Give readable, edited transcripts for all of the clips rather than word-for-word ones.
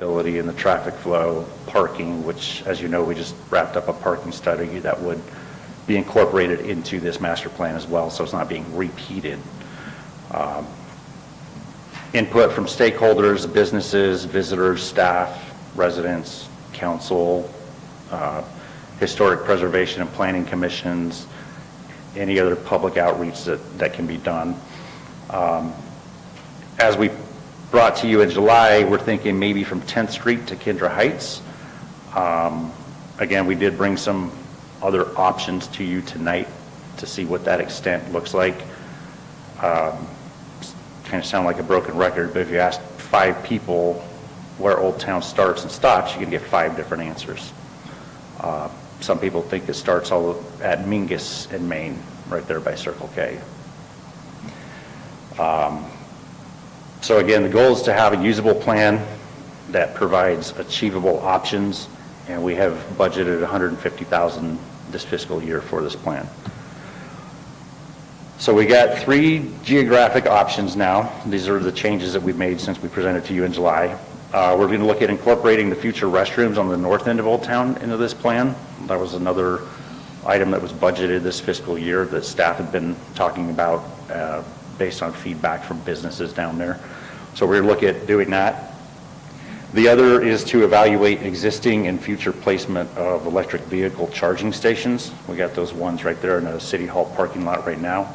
walkability and the traffic flow, parking, which, as you know, we just wrapped up a parking study that would be incorporated into this master plan as well, so it's not being repeated. Input from stakeholders, businesses, visitors, staff, residents, council, historic preservation and planning commissions, any other public outreach that can be done. As we brought to you in July, we're thinking maybe from 10th Street to Kendra Heights. Again, we did bring some other options to you tonight to see what that extent looks like. Kind of sound like a broken record, but if you ask 5 people where Old Town starts and stops, you can get 5 different answers. Some people think it starts all at Mingus in Maine, right there by Circle K. So again, the goal is to have a usable plan that provides achievable options, and we have budgeted $150,000 this fiscal year for this plan. So we got 3 geographic options now. These are the changes that we've made since we presented to you in July. We're going to look at incorporating the future restrooms on the north end of Old Town into this plan. That was another item that was budgeted this fiscal year that staff had been talking about based on feedback from businesses down there. So we're going to look at doing that. The other is to evaluate existing and future placement of electric vehicle charging stations. We got those ones right there in the City Hall parking lot right now.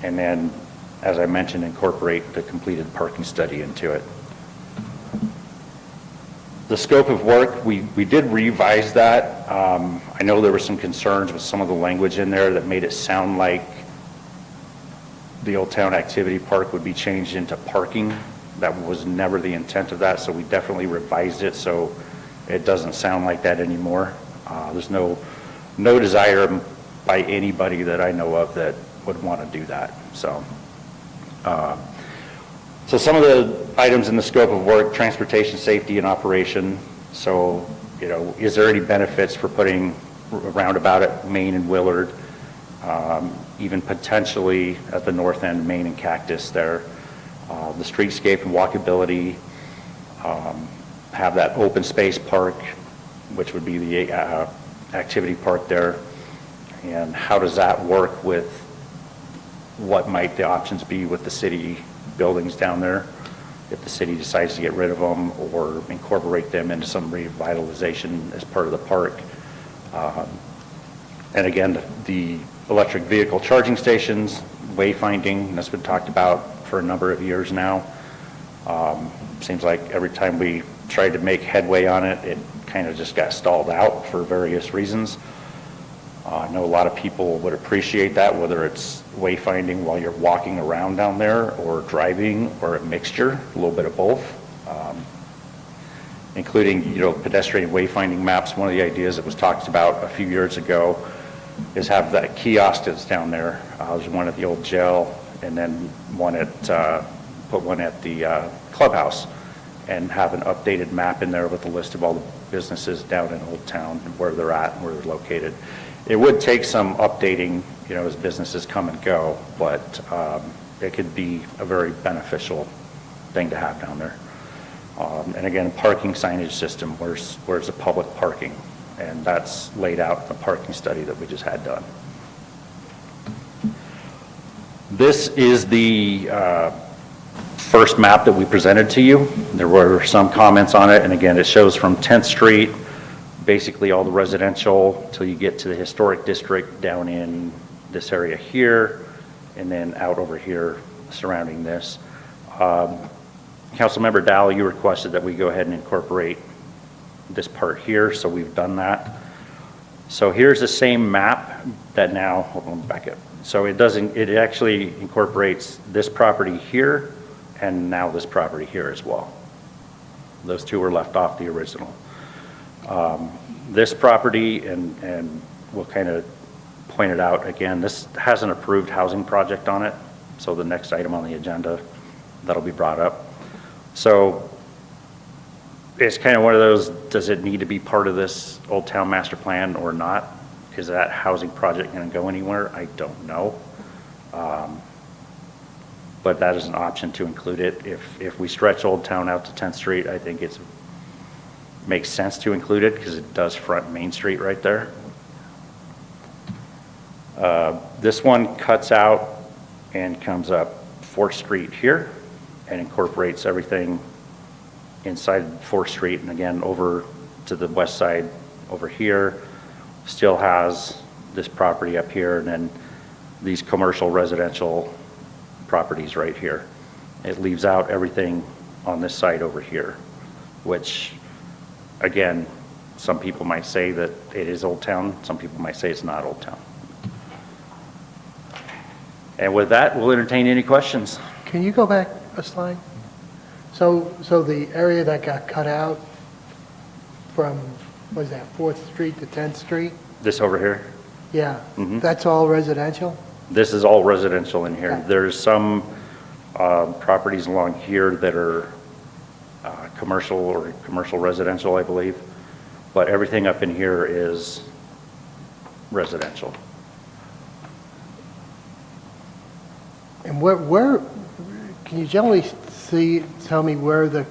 And then, as I mentioned, incorporate the completed parking study into it. The scope of work, we did revise that. I know there were some concerns with some of the language in there that made it sound like the Old Town Activity Park would be changed into parking. That was never the intent of that, so we definitely revised it so it doesn't sound like that anymore. There's no desire by anybody that I know of that would want to do that. So some of the items in the scope of work: transportation safety and operation. So, you know, is there any benefits for putting a roundabout at Main and Willard, even potentially at the north end, Main and Cactus there? The streetscape and walkability, have that open space park, which would be the activity park there, and how does that work with what might the options be with the city buildings down there if the city decides to get rid of them or incorporate them into some revitalization as part of the park. And again, the electric vehicle charging stations, wayfinding, that's been talked about for a number of years now. Seems like every time we tried to make headway on it, it kind of just got stalled out for various reasons. I know a lot of people would appreciate that, whether it's wayfinding while you're walking around down there or driving, or a mixture, a little bit of both. Including, you know, pedestrian wayfinding maps. One of the ideas that was talked about a few years ago is have that kiosk that's down there. There's one at the old jail, and then one at, put one at the clubhouse, and have an updated map in there with a list of all the businesses down in Old Town and where they're at and where they're located. It would take some updating, you know, as businesses come and go, but it could be a very beneficial thing to have down there. And again, parking signage system, where's the public parking? And that's laid out in the parking study that we just had done. This is the first map that we presented to you. There were some comments on it, and again, it shows from 10th Street, basically all the residential till you get to the historic district down in this area here, and then out over here surrounding this. Councilmember Dow, you requested that we go ahead and incorporate this part here, so we've done that. So here's the same map that now, hold on, back up. So it actually incorporates this property here and now this property here as well. Those two were left off the original. This property, and we'll kind of point it out again, this has an approved housing project on it, so the next item on the agenda, that'll be brought up. So it's kind of one of those, does it need to be part of this Old Town Master Plan or not? Is that housing project going to go anywhere? I don't know. but that is an option to include it. If we stretch Old Town out to 10th Street, I think makes sense to include it because it does front Main Street right there. This one cuts out and comes up 4th Street here and incorporates everything inside 4th Street, and again over to the west side over here still has this property up here, and then these commercial residential properties right here. It leaves out everything on this side over here, which again, some people might say that it is Old Town, some people might say it's not Old Town. And with that, we'll entertain any questions. Can you go back a slide? So the area that got cut out from, what is that, 4th Street to 10th Street? This over here? Yeah, Mhm. that's all residential? This is all residential in here. Okay. There's some properties along here that are commercial or commercial residential, I believe, but everything up in here is residential. And where can you generally tell me where the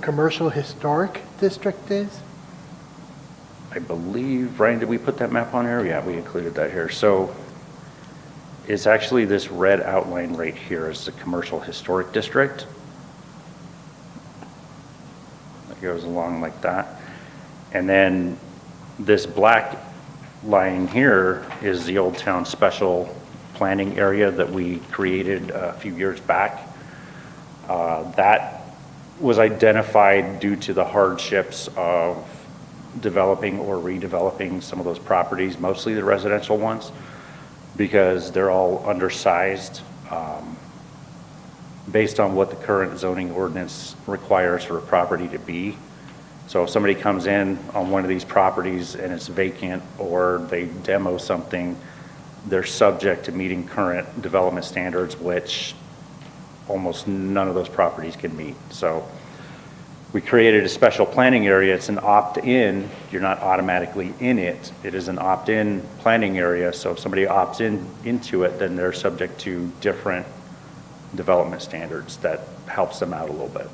commercial historic district is? I believe, Ryan, did we put that map on here? Yeah, we included that here. So it's actually this red outline right here is the commercial historic district. It goes along like that. And then this black line here is the Old Town Special Planning area that we created a few years back. That was identified due to the hardships of developing or redeveloping some of those properties, mostly the residential ones, because they're all undersized based on what the current zoning ordinance requires for a property to be. So if somebody comes in on one of these properties and it's vacant or they demo something, they're subject to meeting current development standards, which almost none of those properties can meet. So we created a special planning area. It's an opt-in. You're not automatically in it. It is an opt-in planning area. So if somebody opts into it, then they're subject to different development standards that helps them out a little bit.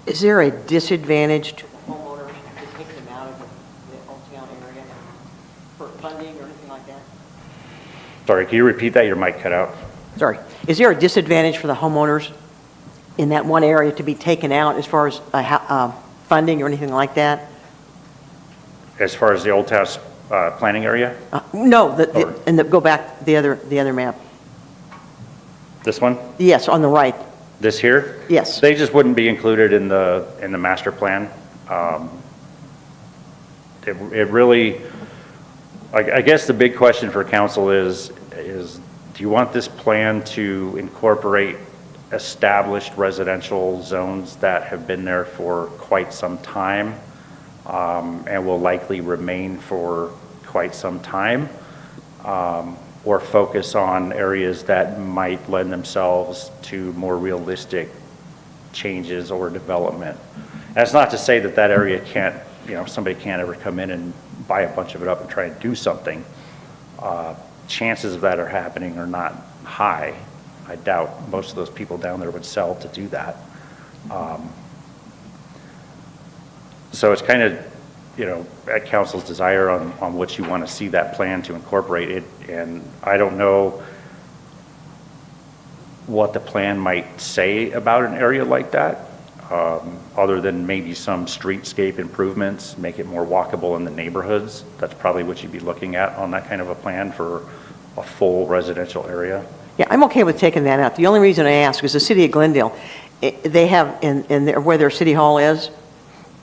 Is there a disadvantage to homeowners to take them out of the Old Town area for funding or anything like that? Sorry, can you repeat that? Your mic cut out. Sorry. Is there a disadvantage for the homeowners in that one area to be taken out as far as funding or anything like that? As far as the Old Town planning area? No, go back the other map. This one? Yes, on the right. This here? Yes. They just wouldn't be included in the master plan. It really, I guess the big question for council is do you want this plan to incorporate established residential zones that have been there for quite some time and will likely remain for quite some time? Or focus on areas that might lend themselves to more realistic changes or development. That's not to say that that area can't, somebody can't ever come in and buy a bunch of it up and try and do something. Chances of that are happening are not high. I doubt most of those people down there would sell to do that. So it's kind of, at council's desire on what you want to see that plan to incorporate it. And I don't know what the plan might say about an area like that, other than maybe some streetscape improvements, make it more walkable in the neighborhoods. That's probably what you'd be looking at on that kind of a plan for a full residential area. Yeah, I'm okay with taking that out. The only reason I ask is the city of Glendale, they have, where their city hall is,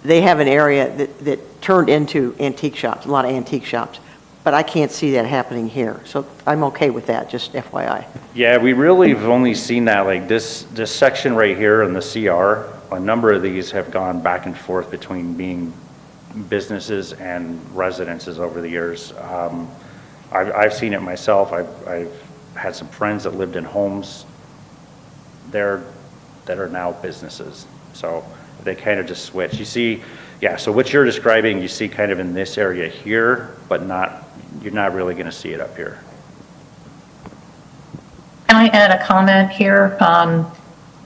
they have an area that turned into antique shops, a lot of antique shops. But I can't see that happening here. So I'm okay with that, just FYI. Yeah, we really have only seen that, like this section right here in the CR, a number of these have gone back and forth between being businesses and residences over the years. I've seen it myself. I've had some friends that lived in homes there that are now businesses. So they kind of just switch. You see, Yeah, so what you're describing, you see kind of in this area here, but you're not really going to see it up here. Can I add a comment here?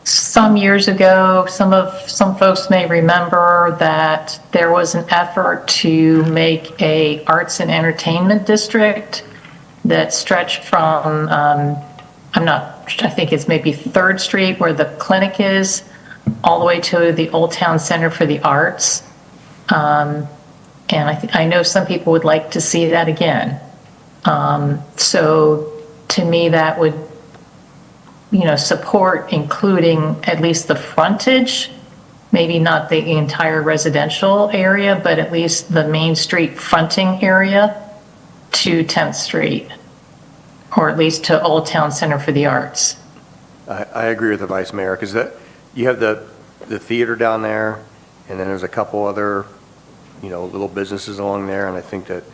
Some years ago, some folks may remember that there was an effort to make a arts and entertainment district that stretched from, I think it's maybe 3rd Street where the clinic is, all the way to the Old Town Center for the Arts. And I know some people would like to see that again. So to me, that would, support including at least the frontage, maybe not the entire residential area, but at least the Main Street fronting area to 10th Street, or at least to Old Town Center for the Arts. I agree with the Vice Mayor, because you have the theater down there, and then there's a couple other, little businesses along there, and I think that,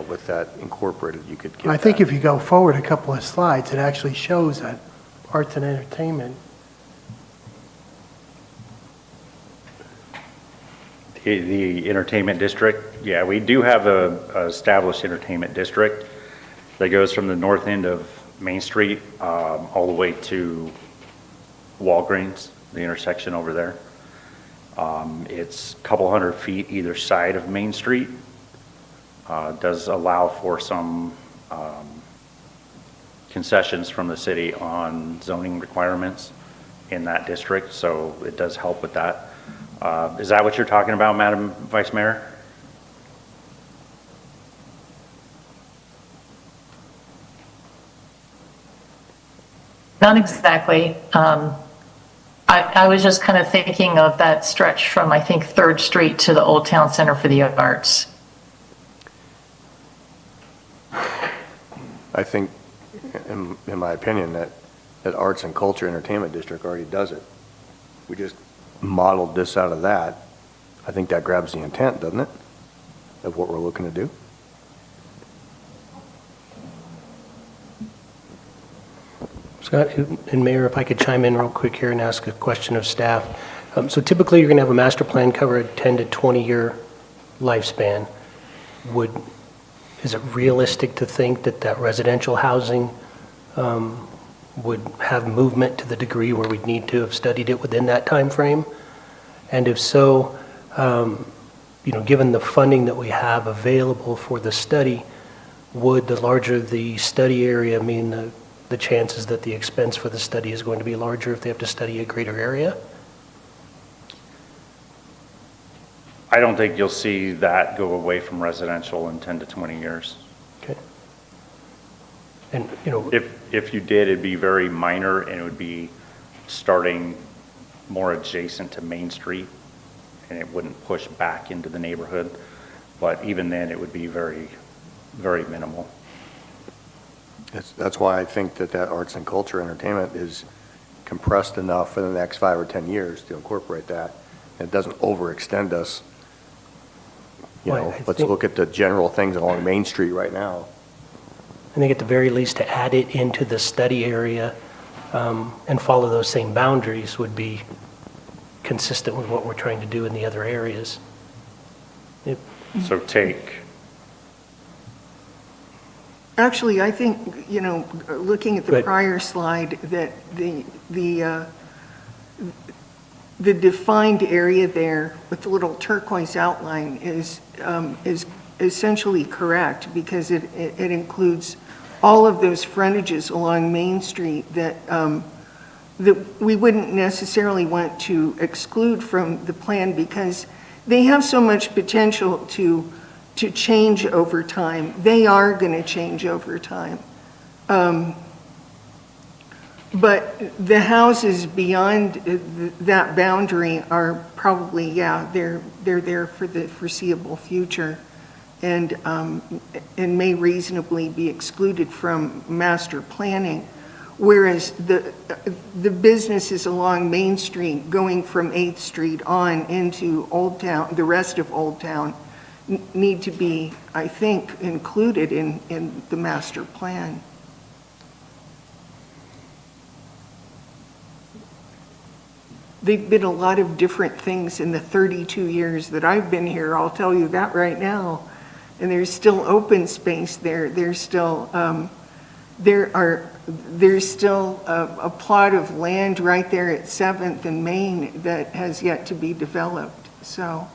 with that incorporated, you could get I think that. if you go forward a couple of slides, it actually shows that arts and entertainment. The entertainment district, yeah, we do have a established entertainment district that goes from the north end of Main Street all the way to Walgreens, the intersection over there. It's a couple hundred feet either side of Main Street. Does allow for some concessions from the city on zoning requirements in that district, so it does help with that. Is that what you're talking about, Madam Vice Mayor? Not exactly. I was just kind of thinking of that stretch from, I think, 3rd Street to the Old Town Center for the Arts. I think, in my opinion, that Arts and Culture Entertainment District already does it. We just modeled this out of that. I think that grabs the intent, doesn't it, of what we're looking to do? Scott and Mayor, if I could chime in real quick here and ask a question of staff. So typically, you're going to have a master plan cover a 10 to 20-year lifespan. Is it realistic to think that residential housing would have movement to the degree where we'd need to have studied it within that time frame? And if so, given the funding that we have available for the study, would the larger the study area mean the chances that the expense for the study is going to be larger if they have to study a greater area? I don't think you'll see that go away from residential in 10 to 20 years. Okay. And, If you did, it'd be very minor, and it would be starting more adjacent to Main Street, and it wouldn't push back into the neighborhood. But even then, it would be very, very minimal. That's why I think that Arts and Culture Entertainment is compressed enough for the next 5 or 10 years to incorporate that. It doesn't overextend us. Let's look at the general things along Main Street right now. I think at the very least to add it into the study area and follow those same boundaries would be consistent with what we're trying to do in the other areas. So take, Actually, I think, looking at Go the ahead. prior slide, that the defined area there with the little turquoise outline is essentially correct, because it includes all of those frontages along Main Street that we wouldn't necessarily want to exclude from the plan, because they have so much potential to change over time. They are going to change over time. But the houses beyond that boundary are probably, they're there for the foreseeable future, and may reasonably be excluded from master planning. Whereas the businesses along Main Street going from 8th Street on into Old Town, the rest of Old Town, need to be, I think, included in the master plan. they've been a lot of different things in the 32 years that I've been here, I'll tell you that right now. And there's still open space there. There's still, there's still a plot of land right there at 7th and Main that has yet to be developed. So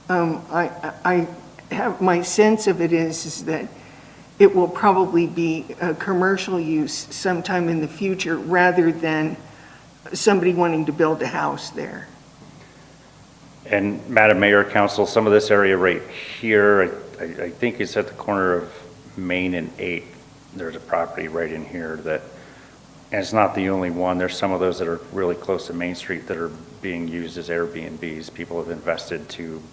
I have, my sense of it is that it will probably be a commercial use sometime in the future rather than somebody wanting to build a house there. And Madam Mayor, Council, some of this area right here, I think it's at the corner of Main and 8th. There's a property right in here that, and it's not the only one. There's some of those that are really close to Main Street that are being used as Airbnbs. People have invested to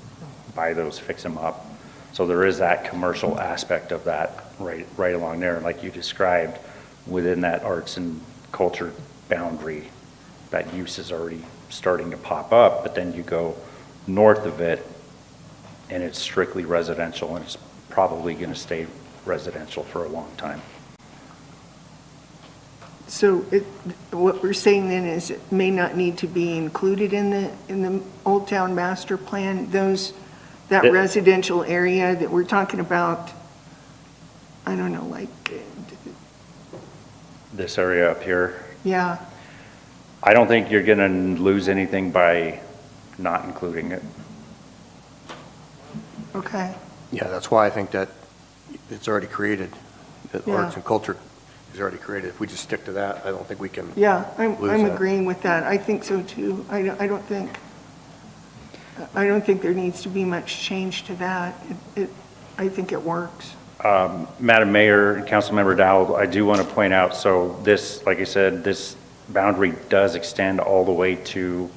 buy those, fix them up. So there is that commercial aspect of that right along there. And like you described, within that arts and culture boundary, that use is already starting to pop up, but then you go north of it and it's strictly residential, and it's probably going to stay residential for a long time. So what we're saying then is it may not need to be included in the Old Town Master Plan, that residential area that we're talking about, I don't know, like, This area up here, yeah, I don't think you're going to lose anything by not including it. okay. Yeah, that's why I think that it's already created, that Yeah. arts and culture is already created. If we just stick to that, I don't think we can. Yeah, I'm Lose that. agreeing with that. I think so too. I don't think there needs to be much change to that. I think it works. Madam Mayor and Councilmember Dowell, I do want to point out, so this, like I said, this boundary does extend all the way to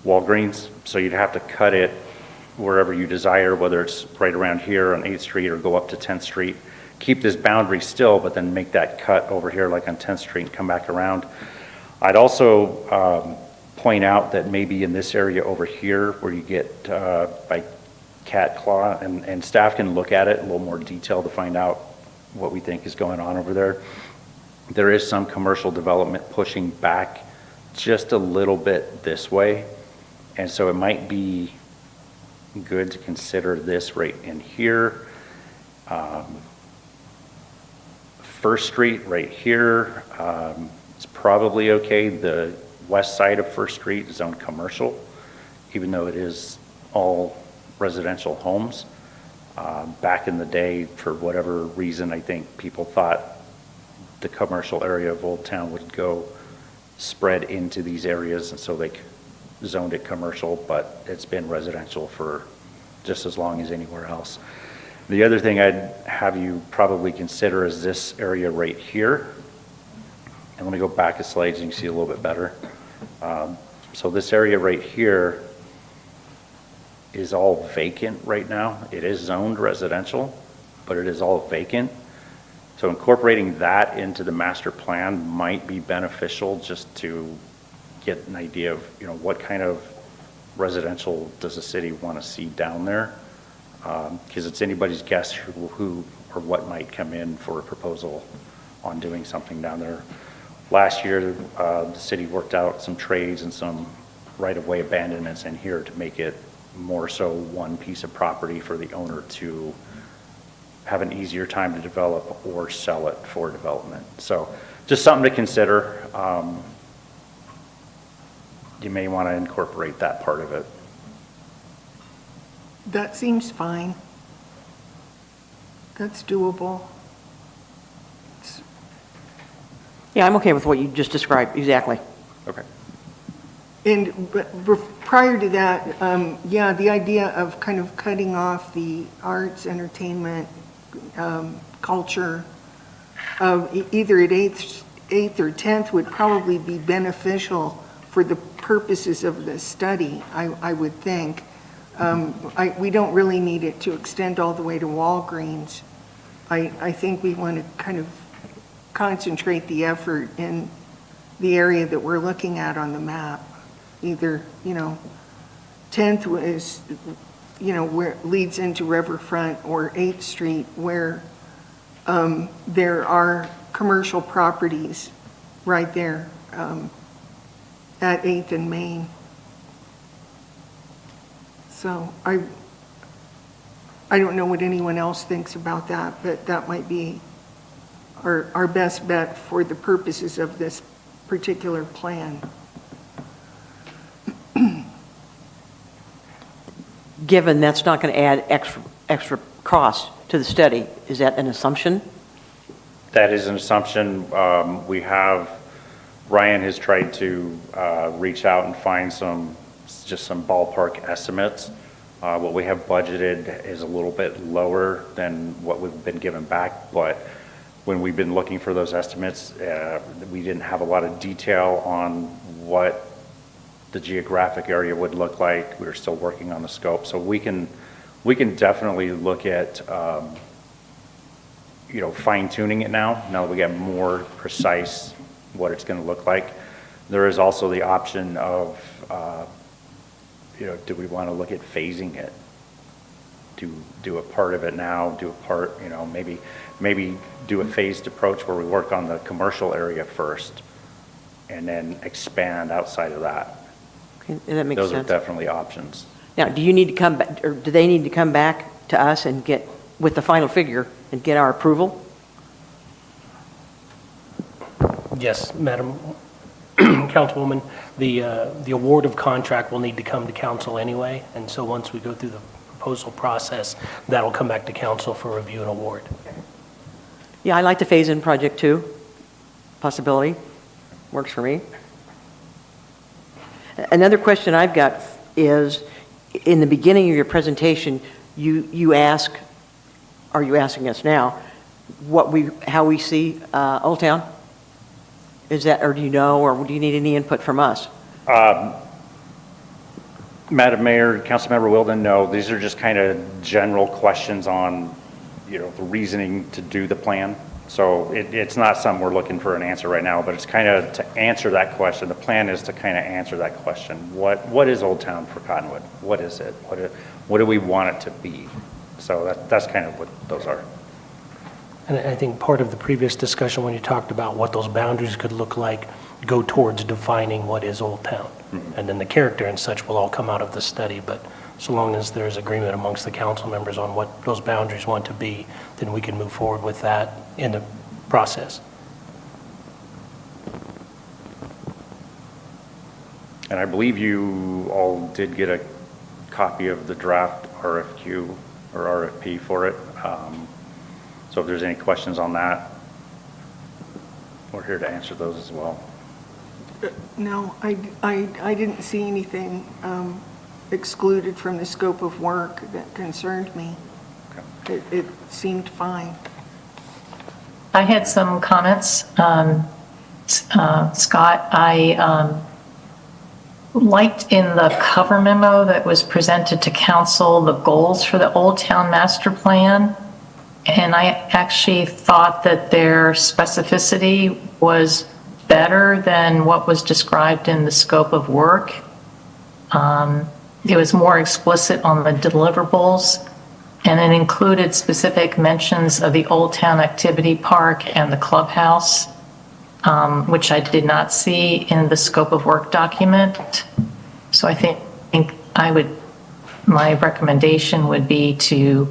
Walgreens, so you'd have to cut it wherever you desire, whether it's right around here on 8th Street or go up to 10th Street. Keep this boundary still, but then make that cut over here like on 10th Street and come back around. I'd also point out that maybe in this area over here where you get by Cat Claw, and staff can look at it in a little more detail to find out what we think is going on over there. There is some commercial development pushing back just a little bit this way, and so it might be good to consider this right in here. First Street right here is probably okay. The west side of First Street is zoned commercial, even though it is all residential homes. Back in the day, for whatever reason, I think people thought the commercial area of Old Town would go spread into these areas, and so they zoned it commercial, but it's been residential for just as long as anywhere else. The other thing I'd have you probably consider is this area right here. And let me go back a slide so you can see a little bit better. So this area right here is all vacant right now. It is zoned residential, but it is all vacant. So incorporating that into the master plan might be beneficial, just to get an idea of, what kind of residential does the city want to see down there? Because it's anybody's guess who or what might come in for a proposal on doing something down there. Last year, the city worked out some trades and some right-of-way abandonments in here to make it more so one piece of property for the owner to have an easier time to develop or sell it for development. So just something to consider. You may want to incorporate that part of it. That seems fine. That's doable. Yeah, I'm okay with what you just described, exactly. Okay. But prior to that, the idea of kind of cutting off the arts, entertainment, culture, either at 8th or 10th would probably be beneficial for the purposes of the study, I would think. We don't really need it to extend all the way to Walgreens. I think we want to kind of concentrate the effort in the area that we're looking at on the map. Either, 10th is, where it leads into Riverfront, or 8th Street, where there are commercial properties right there at 8th and Main. So I don't know what anyone else thinks about that, but that might be our best bet for the purposes of this particular plan. Given that's not going to add extra cost to the study, is that an assumption? That is an assumption. Ryan has tried to reach out and find just some ballpark estimates. What we have budgeted is a little bit lower than what we've been given back, but when we've been looking for those estimates, we didn't have a lot of detail on what the geographic area would look like. We were still working on the scope, so we can definitely look at fine tuning it now that we get more precise what it's going to look like. There is also the option of do we want to look at phasing it? Do a part of it now, do a part, maybe do a phased approach where we work on the commercial area first and then expand outside of that. Okay, that makes sense. Those are definitely options. Now, do you need to come back, or do they need to come back to us and get, with the final figure, and get our approval? Yes, Madam Councilwoman, the award of contract will need to come to council anyway, and so once we go through the proposal process, that'll come back to council for review and award. Yeah, I like the phase-in project too. Possibility. Works for me. Another question I've got is, in the beginning of your presentation, you ask, are you asking us now, how we see Old Town? Is that, or do you know, or do you need any input from us? Madam Mayor, Councilmember Wilden, no, these are just kind of general questions on, the reasoning to do the plan. So it's not something we're looking for an answer right now, but it's kind of to answer that question. The plan is to kind of answer that question. What is Old Town for Cottonwood? What is it? What do we want it to be? So that's kind of what those are. And I think part of the previous discussion when you talked about what those boundaries could look like go towards defining what is Old Town. Mm-hmm. And then the character and such will all come out of the study, but so long as there's agreement amongst the council members on what those boundaries want to be, then we can move forward with that in the process. And I believe you all did get a copy of the draft RFQ or RFP for it. So if there's any questions on that, we're here to answer those as well. No, I didn't see anything excluded from the scope of work that concerned me. Okay. It seemed fine. I had some comments. Scott, I liked in the cover memo that was presented to council the goals for the Old Town Master Plan. And I actually thought that their specificity was better than what was described in the scope of work. It was more explicit on the deliverables, and it included specific mentions of the Old Town Activity Park and the clubhouse, which I did not see in the scope of work document. So I think my recommendation would be to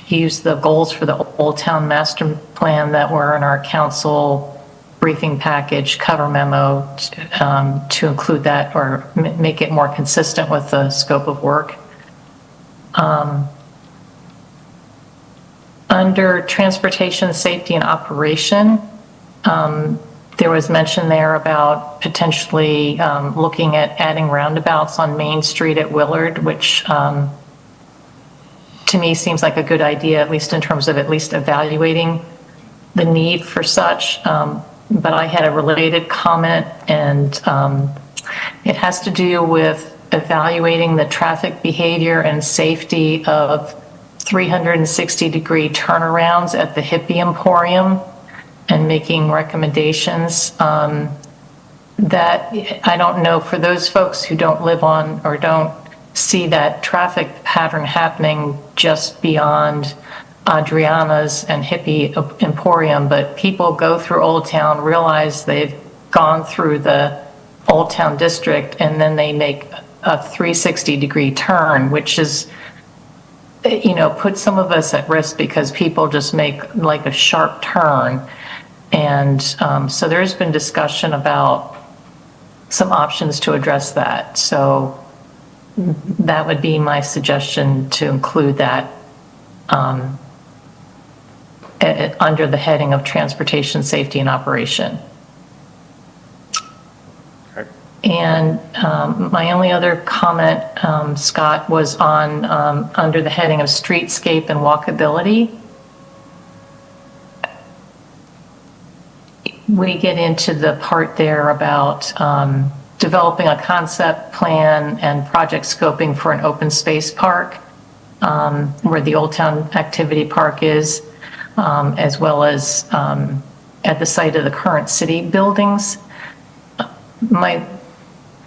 use the goals for the Old Town Master Plan that were in our council briefing package cover memo to include that or make it more consistent with the scope of work. Under transportation, safety, and operation, there was mention there about potentially looking at adding roundabouts on Main Street at Willard, which to me seems like a good idea, at least in terms of at least evaluating the need for such. But I had a related comment, and it has to do with evaluating the traffic behavior and safety of 360-degree turnarounds at the Hippie Emporium and making recommendations that I don't know, for those folks who don't live on or don't see that traffic pattern happening just beyond Adriana's and Hippie Emporium, but people go through Old Town, realize they've gone through the Old Town district, and then they make a 360-degree turn, which is, put some of us at risk because people just make like a sharp turn. And so there's been discussion about some options to address that. So that would be my suggestion, to include that under the heading of transportation safety and operation. Okay. And my only other comment, Scott, was on under the heading of streetscape and walkability. We get into the part there about developing a concept plan and project scoping for an open space park, where the Old Town Activity Park is, as well as at the site of the current city buildings.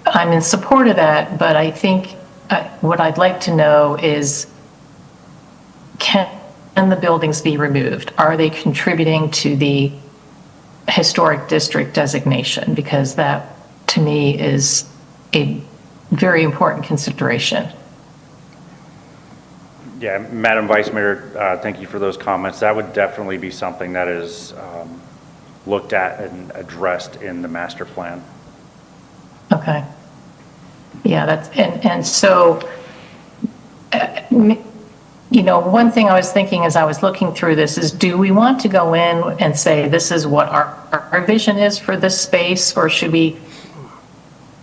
I'm in support of that, but I think what I'd like to know is, can the buildings be removed? Are they contributing to the historic district designation? Because that, to me, is a very important consideration. Yeah, Madam Vice Mayor, thank you for those comments. That would definitely be something that is looked at and addressed in the master plan. Okay. Yeah, and so, one thing I was thinking as I was looking through this is, do we want to go in and say, this is what our vision is for this space, or should we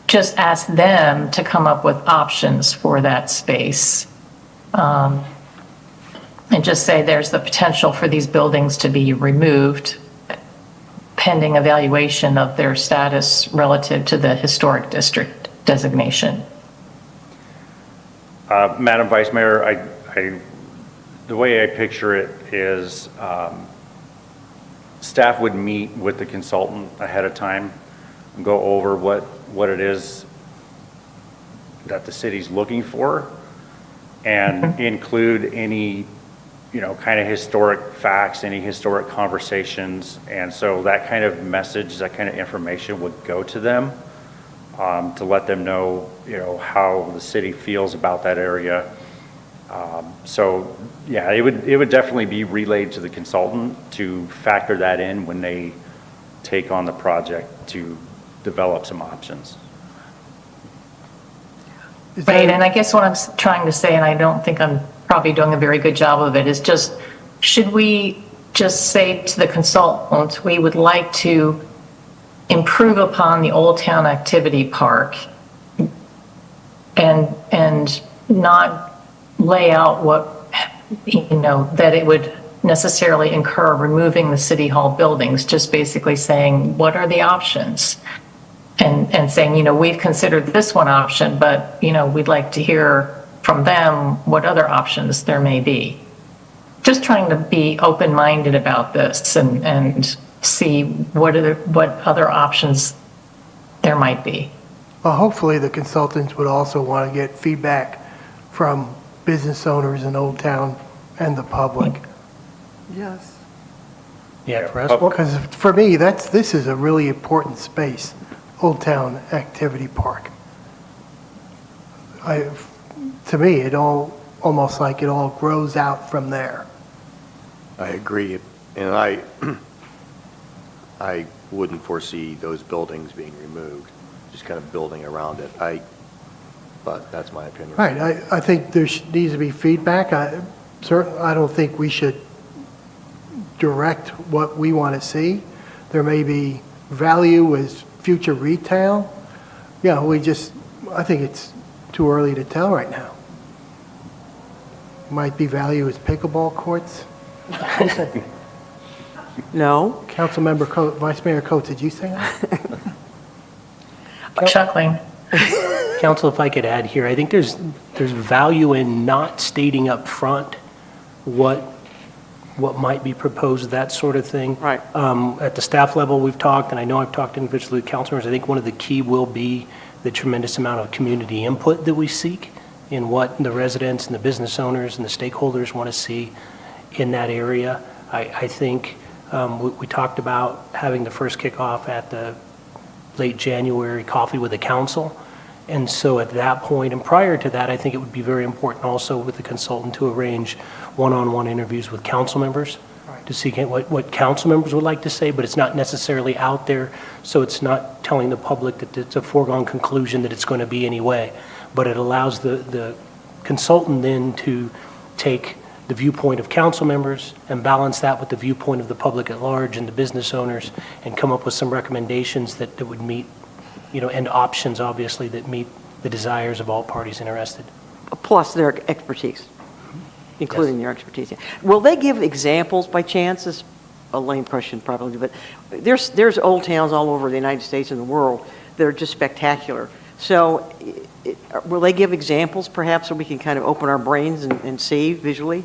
just ask them to come up with options for that space? And just say there's the potential for these buildings to be removed pending evaluation of their status relative to the historic district designation. Madam Vice Mayor, the way I picture it is staff would meet with the consultant ahead of time and go over what it is that the city's looking for, and include any, kind of historic facts, any historic conversations. And so that kind of message, that kind of information would go to them to let them know, how the city feels about that area. So yeah, it would definitely be relayed to the consultant to factor that in when they take on the project to develop some options. Right, and I guess what I'm trying to say, and I don't think I'm probably doing a very good job of it, is just, should we just say to the consultant, we would like to improve upon the Old Town Activity Park and not lay out what, that it would necessarily incur removing the city hall buildings, just basically saying, what are the options? And saying, we've considered this one option, but, we'd like to hear from them what other options there may be. Just trying to be open-minded about this and see what other options there might be. Well, hopefully the consultants would also want to get feedback from business owners in Old Town and the public. Yes. Yeah, for us, Because for me, this is a really important space, Old Town Activity Park. To me, it almost like it all grows out from there. I agree, and I wouldn't foresee those buildings being removed, just kind of building around it. But that's my opinion. Right, I think there needs to be feedback. I don't think we should direct what we want to see. There may be value as future retail. Yeah, I think it's too early to tell right now. Might be value as pickleball courts. No? Councilmember Coates, Vice Mayor Coates, did you say that? Chuckling. Council, if I could add here, I think there's value in not stating up front what might be proposed, that sort of thing. Right. At the staff level, we've talked, and I know I've talked individually with council members, I think one of the key will be the tremendous amount of community input that we seek in what the residents and the business owners and the stakeholders want to see in that area. I think we talked about having the first kickoff at the late January coffee with the council, And so at that point, and prior to that, I think it would be very important also with the consultant to arrange one-on-one interviews with council members to see what council members would like to say, but it's not necessarily out there, so it's not telling the public that it's a foregone conclusion that it's going to be anyway. But it allows the consultant then to take the viewpoint of council members and balance that with the viewpoint of the public at large and the business owners, and come up with some recommendations that would meet, and options, obviously, that meet the desires of all parties interested. Plus their expertise, including your expertise. Yeah. Will they give examples by chance? This is a lame question probably, but there's old towns all over the United States and the world that are just spectacular. So will they give examples perhaps so we can kind of open our brains and see visually?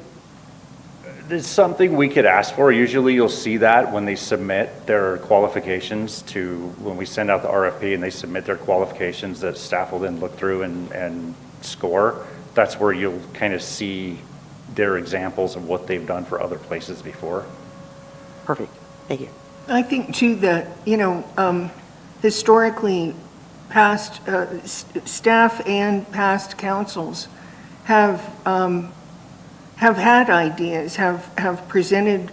It's something we could ask for. Usually you'll see that when they submit their qualifications when we send out the RFP and they submit their qualifications, that staff will then look through and score. That's where you'll kind of see their examples of what they've done for other places before. Perfect. Thank you. I think too that, historically, past staff and past councils have had ideas, have presented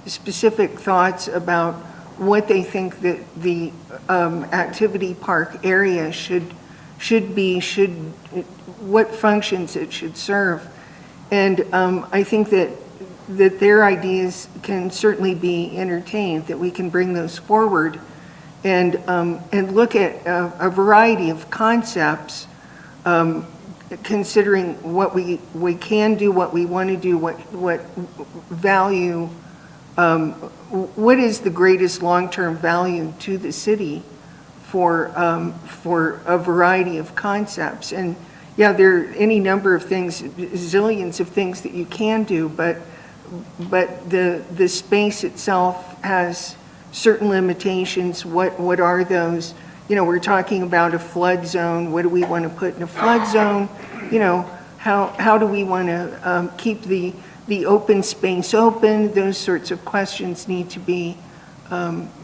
specific thoughts about what they think that the activity park area should be, what functions it should serve. And I think that their ideas can certainly be entertained, that we can bring those forward and look at a variety of concepts, considering what we can do, what we want to do, what value, what is the greatest long-term value to the city for a variety of concepts. And yeah, there are any number of things, zillions of things that you can do, but the space itself has certain limitations. What are those? We're talking about a flood zone. What do we want to put in a flood zone? How do we want to keep the open space open? Those sorts of questions need to be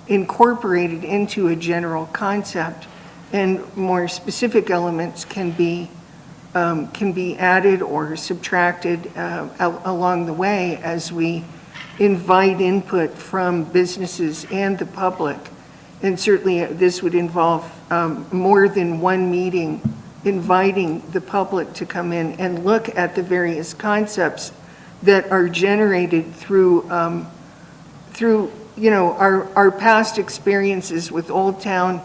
incorporated into a general concept, and more specific elements can be added or subtracted along the way as we invite input from businesses and the public. And certainly this would involve more than one meeting, inviting the public to come in and look at the various concepts that are generated through our past experiences with Old Town,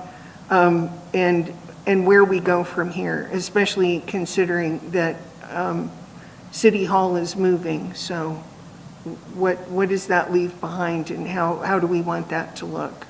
and where we go from here, especially considering that City Hall is moving. So what does that leave behind, and how do we want that to look?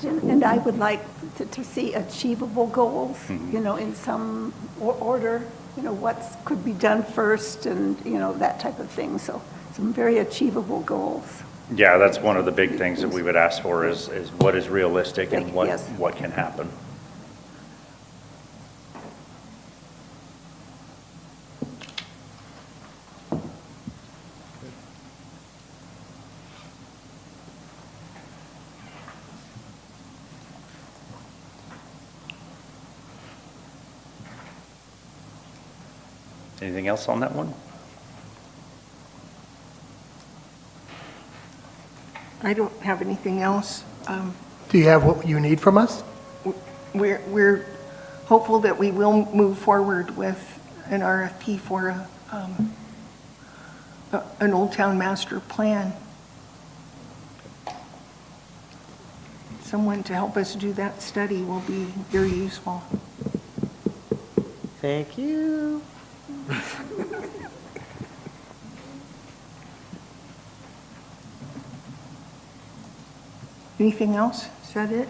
And I would like to see achievable goals, in some order, what could be done first and, that type of thing. So some very achievable goals. Yeah, that's one of the big things that we would ask for is what is realistic and Yes. what can happen. Anything else on that one? I don't have anything else. Do you have what you need from us? We're hopeful that we will move forward with an RFP for an Old Town Master Plan. Someone to help us do that study will be very useful. Thank you. Anything else? Is that it?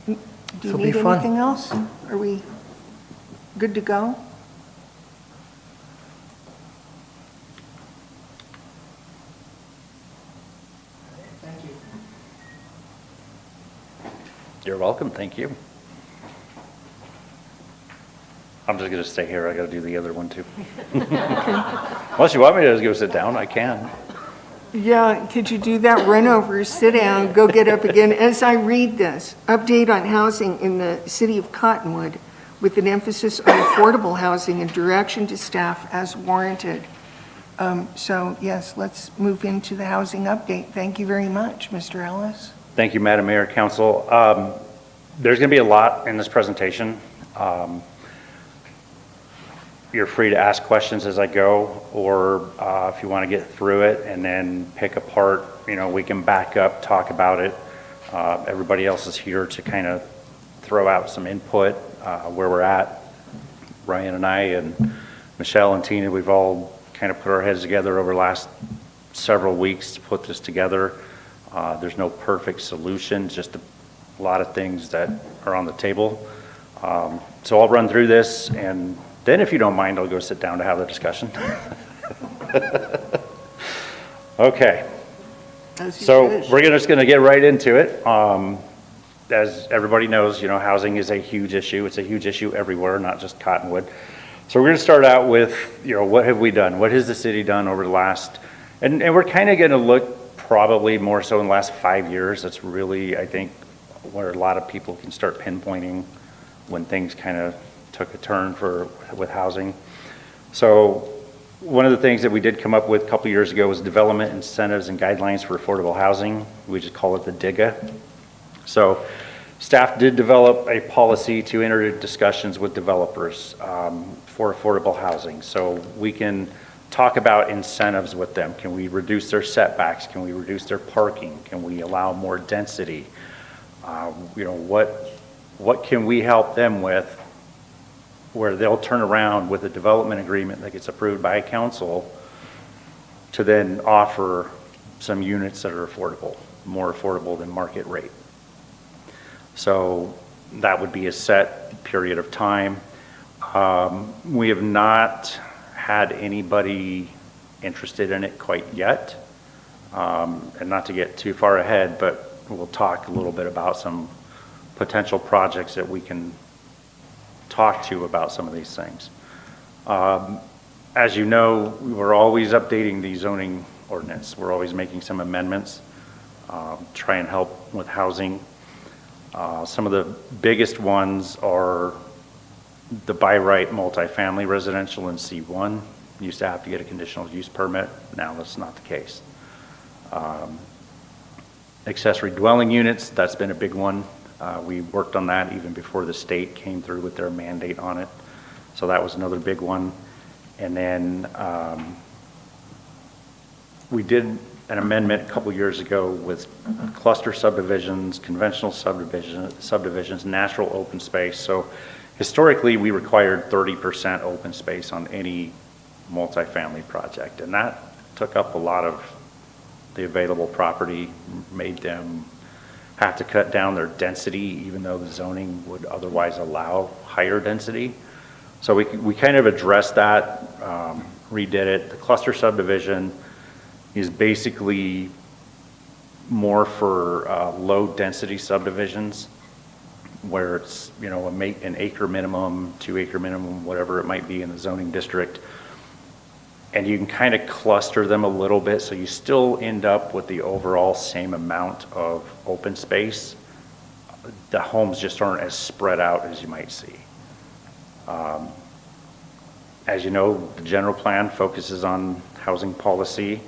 Do you This'll be need fun. anything else? Are we good to go? You're welcome, thank you. I'm just gonna stay here, I gotta do the other one too. Unless you want me to just go sit down, I can. Yeah, could you do that? Run over, sit down, go get up again. As I read this, update on housing in the City of Cottonwood with an emphasis on affordable housing and direction to staff as warranted. So yes, let's move into the housing update. Thank you very much, Mr. Ellis. Thank you, Madam Mayor, Council. There's going to be a lot in this presentation. You're free to ask questions as I go, or if you want to get through it and then pick apart, we can back up, talk about it. Everybody else is here to kind of throw out some input where we're at. Ryan and I and Michelle and Tina, we've all kind of put our heads together over the last several weeks to put this together. There's no perfect solution, just a lot of things that are on the table. So I'll run through this, and then if you don't mind, I'll go sit down to have the discussion. Okay. So we're just going to get right into it. As everybody knows, housing is a huge issue. It's a huge issue everywhere, not just Cottonwood. So we're going to start out with, what have we done? What has the city done over the last, and we're kind of going to look probably more so in the last 5 years. That's really, I think, where a lot of people can start pinpointing when things kind of took a turn with housing. So one of the things that we did come up with a couple years ago was development incentives and guidelines for affordable housing. We just call it the DIGA. So staff did develop a policy to enter into discussions with developers for affordable housing. So we can talk about incentives with them. Can we reduce their setbacks? Can we reduce their parking? Can we allow more density? What can we help them with where they'll turn around with a development agreement that gets approved by a council to then offer some units that are affordable, more affordable than market rate. So that would be a set period of time. We have not had anybody interested in it quite yet. And not to get too far ahead, but we'll talk a little bit about some potential projects that we can talk to about some of these things. As you know, we're always updating the zoning ordinance. We're always making some amendments, try and help with housing. Some of the biggest ones are the by right multifamily residential in C1. Used to have to get a conditional use permit. Now that's not the case. Accessory dwelling units, that's been a big one. We worked on that even before the state came through with their mandate on it. So that was another big one. And then we did an amendment a couple years ago with cluster subdivisions, conventional subdivisions, natural open space. So historically, we required 30% open space on any multifamily project. And that took up a lot of the available property, made them have to cut down their density, even though the zoning would otherwise allow higher density. So we kind of addressed that, redid it. The cluster subdivision is basically more for low density subdivisions where it's, an acre minimum, 2 acre minimum, whatever it might be in the zoning district. And you can kind of cluster them a little bit, so you still end up with the overall same amount of open space. The homes just aren't as spread out as you might see. As you know, the general plan focuses on housing policy.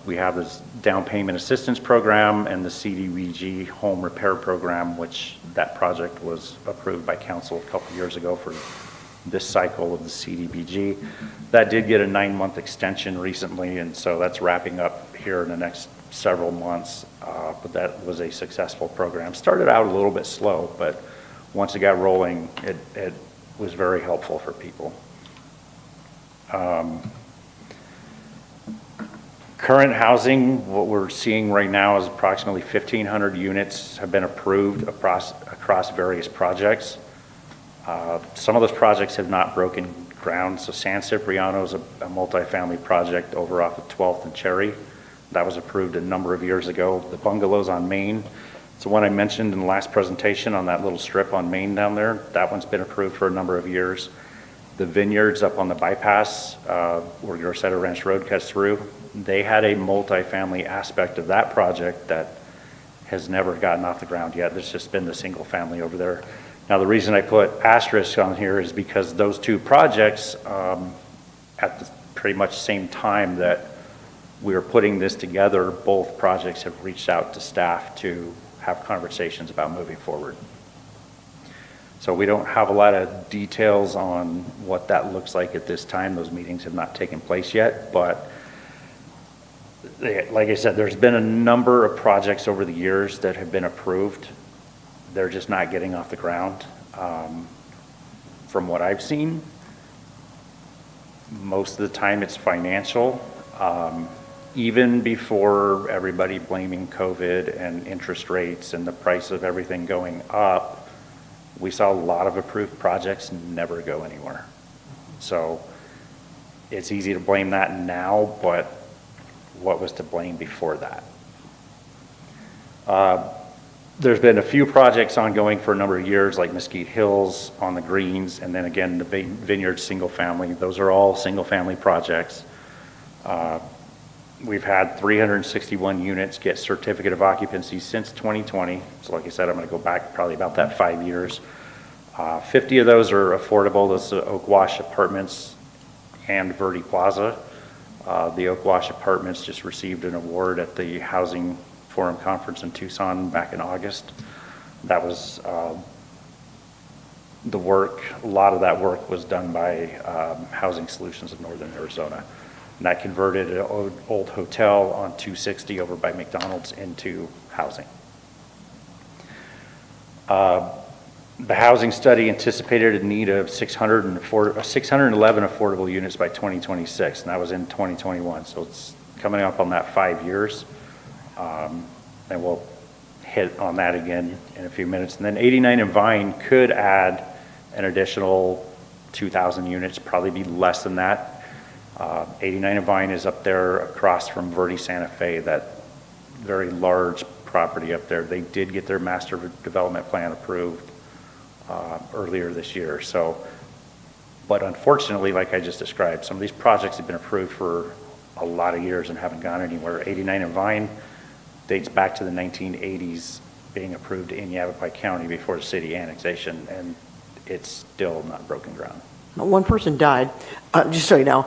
We have this down payment assistance program and the CDBG home repair program, which that project was approved by council a couple years ago for this cycle of the CDBG. That did get a 9-month extension recently, and so that's wrapping up here in the next several months, but that was a successful program. Started out a little bit slow, but once it got rolling, it was very helpful for people. Current housing, what we're seeing right now is approximately 1,500 units have been approved across various projects. Some of those projects have not broken ground. So San Cipriano is a multifamily project over off of 12th and Cherry. That was approved a number of years ago. The bungalows on Main, it's the one I mentioned in the last presentation on that little strip on Main down there. That one's been approved for a number of years. The vineyards up on the bypass where Garcetta Ranch Road cuts through, they had a multifamily aspect of that project that has never gotten off the ground yet. There's just been the single family over there. Now, the reason I put asterisk on here is because those two projects, at the pretty much same time that we were putting this together, both projects have reached out to staff to have conversations about moving forward. So we don't have a lot of details on what that looks like at this time. Those meetings have not taken place yet, but like I said, there's been a number of projects over the years that have been approved. They're just not getting off the ground. From what I've seen, most of the time it's financial. Even before everybody blaming COVID and interest rates and the price of everything going up, we saw a lot of approved projects never go anywhere. So it's easy to blame that now, but what was to blame before that? There's been a few projects ongoing for a number of years, like Mesquite Hills on the greens, and then again, the Vineyard single family. Those are all single family projects. We've had 361 units get certificate of occupancy since 2020. So like I said, I'm going to go back probably about that 5 years. 50 of those are affordable. Those are Oak Wash Apartments and Verde Plaza. The Oak Wash Apartments just received an award at the Housing Forum Conference in Tucson back in August. That was the work, a lot of that work was done by Housing Solutions of Northern Arizona. And that converted an old hotel on 260 over by McDonald's into housing. The housing study anticipated a need of 611 affordable units by 2026, and that was in 2021. So it's coming up on that 5 years. And we'll hit on that again in a few minutes. And then 89 and Vine could add an additional 2,000 units, probably be less than that. 89 and Vine is up there across from Verde Santa Fe, that very large property up there. They did get their master development plan approved earlier this year. So, but unfortunately, like I just described, some of these projects have been approved for a lot of years and haven't gone anywhere. 89 and Vine dates back to the 1980s, being approved in Yavapai County before the city annexation, and it's still not broken ground. One person died, just so you know.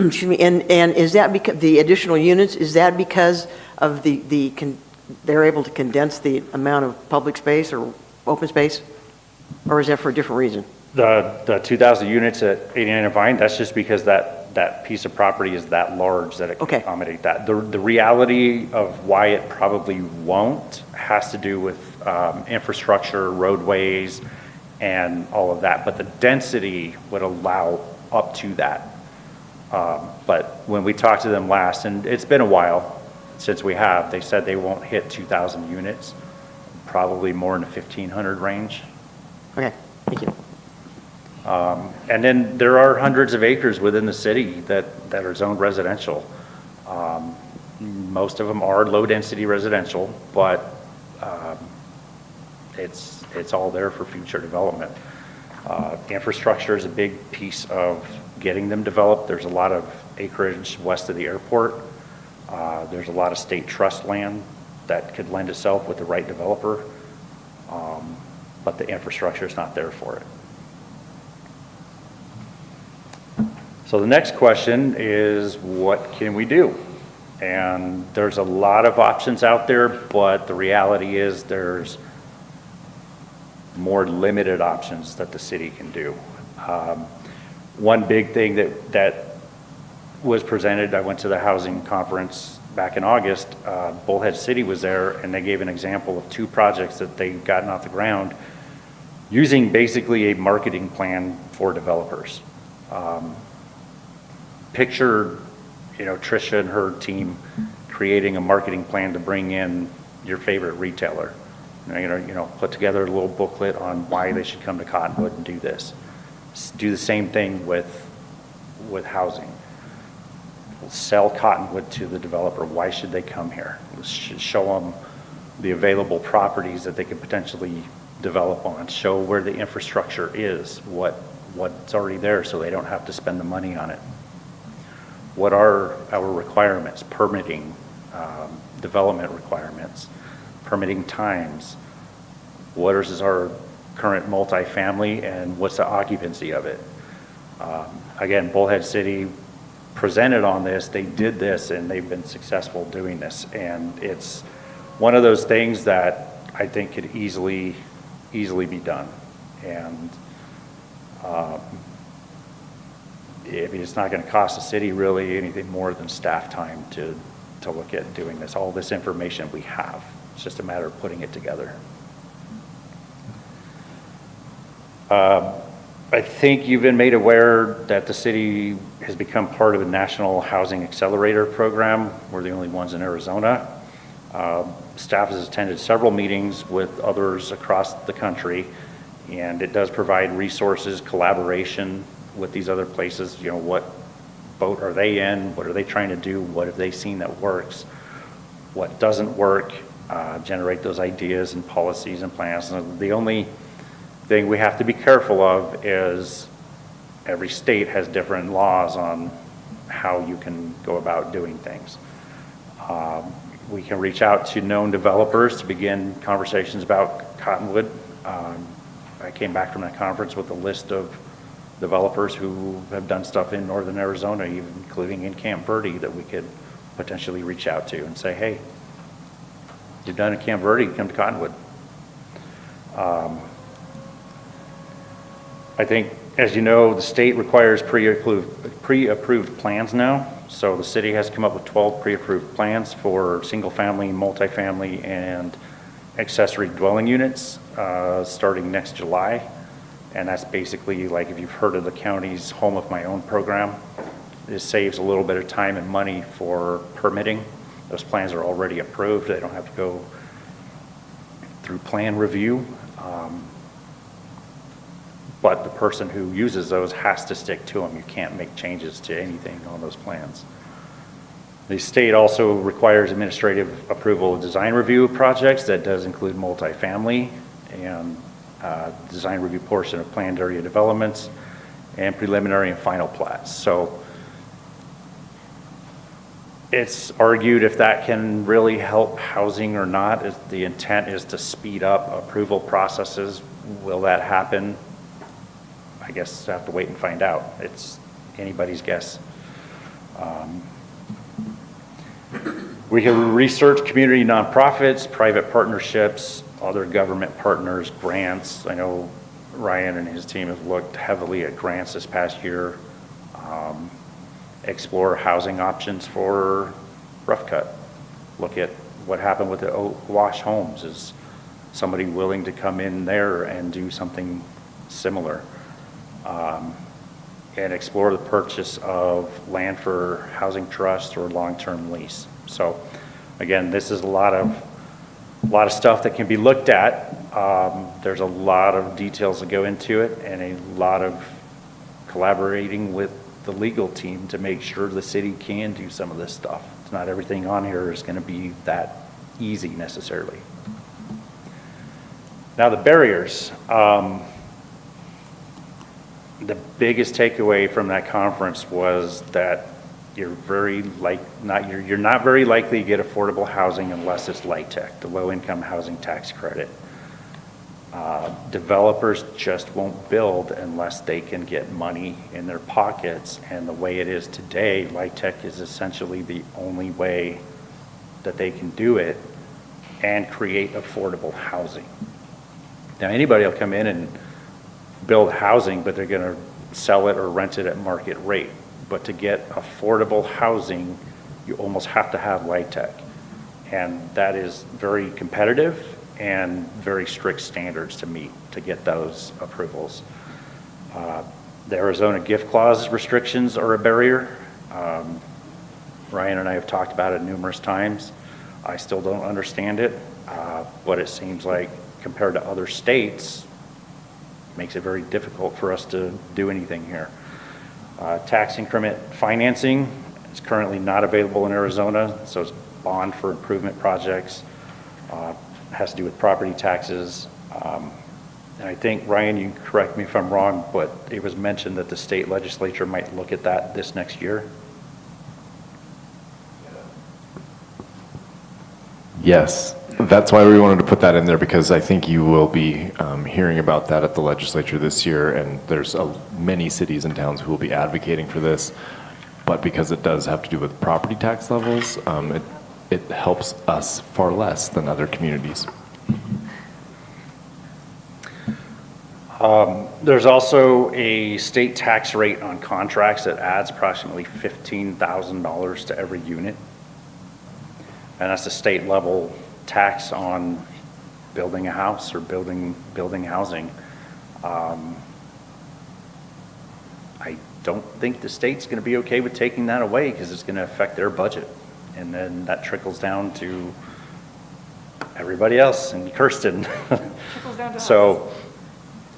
Excuse me, and is that because, the additional units, is that because of they're able to condense the amount of public space or open space? Or is that for a different reason? The 2,000 units at 89 and Vine, that's just because that piece of property is that large that it can accommodate that. The reality of why it probably won't has to do with infrastructure, roadways, and all of that. But the density would allow up to that. But when we talked to them last, and it's been a while since we have, they said they won't hit 2,000 units, probably more in the 1,500 range. Okay, thank you. And then there are hundreds of acres within the city that are zoned residential. Most of them are low-density residential, but it's all there for future development. Infrastructure is a big piece of getting them developed. There's a lot of acreage west of the airport. There's a lot of state trust land that could lend itself with the right developer, but the infrastructure is not there for it. So the next question is, what can we do? And there's a lot of options out there, but the reality is there's more limited options that the city can do. One big thing that was presented, I went to the housing conference back in August, Bullhead City was there, and they gave an example of 2 projects that they've gotten off the ground using basically a marketing plan for developers. Picture, Tricia and her team creating a marketing plan to bring in your favorite retailer. Put together a little booklet on why they should come to Cottonwood and do this. Do the same thing with housing. Sell Cottonwood to the developer. Why should they come here? Show them the available properties that they could potentially develop on. Show where the infrastructure is, what's already there, so they don't have to spend the money on it. What are our requirements, permitting, development requirements, permitting times? What is our current multifamily and what's the occupancy of it? Again, Bullhead City presented on this, they did this and they've been successful doing this. And it's one of those things that I think could easily be done. And I mean, it's not going to cost the city really anything more than staff time to look at doing this. All this information we have. It's just a matter of putting it together. I think you've been made aware that the city has become part of a national housing accelerator program. We're the only ones in Arizona. Staff has attended several meetings with others across the country, and it does provide resources, collaboration with these other places. You know, what boat are they in? What are they trying to do? What have they seen that works? What doesn't work? Generate those ideas and policies and plans. And the only thing we have to be careful of is every state has different laws on how you can go about doing things. We can reach out to known developers to begin conversations about Cottonwood. I came back from that conference with a list of developers who have done stuff in northern Arizona, even including in Camp Verde, that we could potentially reach out to and say, hey, you've done in Camp Verde, come to Cottonwood. I think, as you know, the state requires pre-approved plans now. So the city has come up with 12 pre-approved plans for single-family, multifamily, and accessory dwelling units starting next July. And that's basically, like, if you've heard of the county's Home of My Own program, it saves a little bit of time and money for permitting. Those plans are already approved. They don't have to go through plan review. But the person who uses those has to stick to them. You can't make changes to anything on those plans. The state also requires administrative approval of design review projects. That does include multifamily and design review portion of planned area developments and preliminary and final plats. So it's argued if that can really help housing or not. If the intent is to speed up approval processes, will that happen? I guess I have to wait and find out. It's anybody's guess. We can research community nonprofits, private partnerships, other government partners, grants. I know Ryan and his team have looked heavily at grants this past year. Explore housing options for Rough Cut. Look at what happened with the Wash Homes. Is somebody willing to come in there and do something similar? And explore the purchase of land for housing trust or long-term lease. So again, this is a lot of stuff that can be looked at. There's a lot of details that go into it and a lot of collaborating with the legal team to make sure the city can do some of this stuff. It's not everything on here is going to be that easy necessarily. Now the barriers. The biggest takeaway from that conference was that you're not very likely to get affordable housing unless it's LIHTC, the low-income housing tax credit. Developers just won't build unless they can get money in their pockets, and the way it is today, LIHTC is essentially the only way that they can do it and create affordable housing. Now anybody will come in and build housing, but they're going to sell it or rent it at market rate. But to get affordable housing, you almost have to have LIHTC. And that is very competitive and very strict standards to meet to get those approvals. The Arizona gift clause restrictions are a barrier. Ryan and I have talked about it numerous times. I still don't understand it, but it seems like compared to other states, makes it very difficult for us to do anything here. Tax increment financing is currently not available in Arizona, so it's bond for improvement projects. Has to do with property taxes. And I think, Ryan, you can correct me if I'm wrong, but it was mentioned that the state legislature might look at that this next year. Yes, that's why we wanted to put that in there, because I think you will be hearing about that at the legislature this year, and there's many cities and towns who will be advocating for this. But because it does have to do with property tax levels, it helps us far less than other communities. There's also a state tax rate on contracts that adds approximately $15,000 to every unit. And that's the state level tax on building a house or building housing. I don't think the state's going to be okay with taking that away because it's going to affect their budget. And then that trickles down to everybody else and Kirsten. So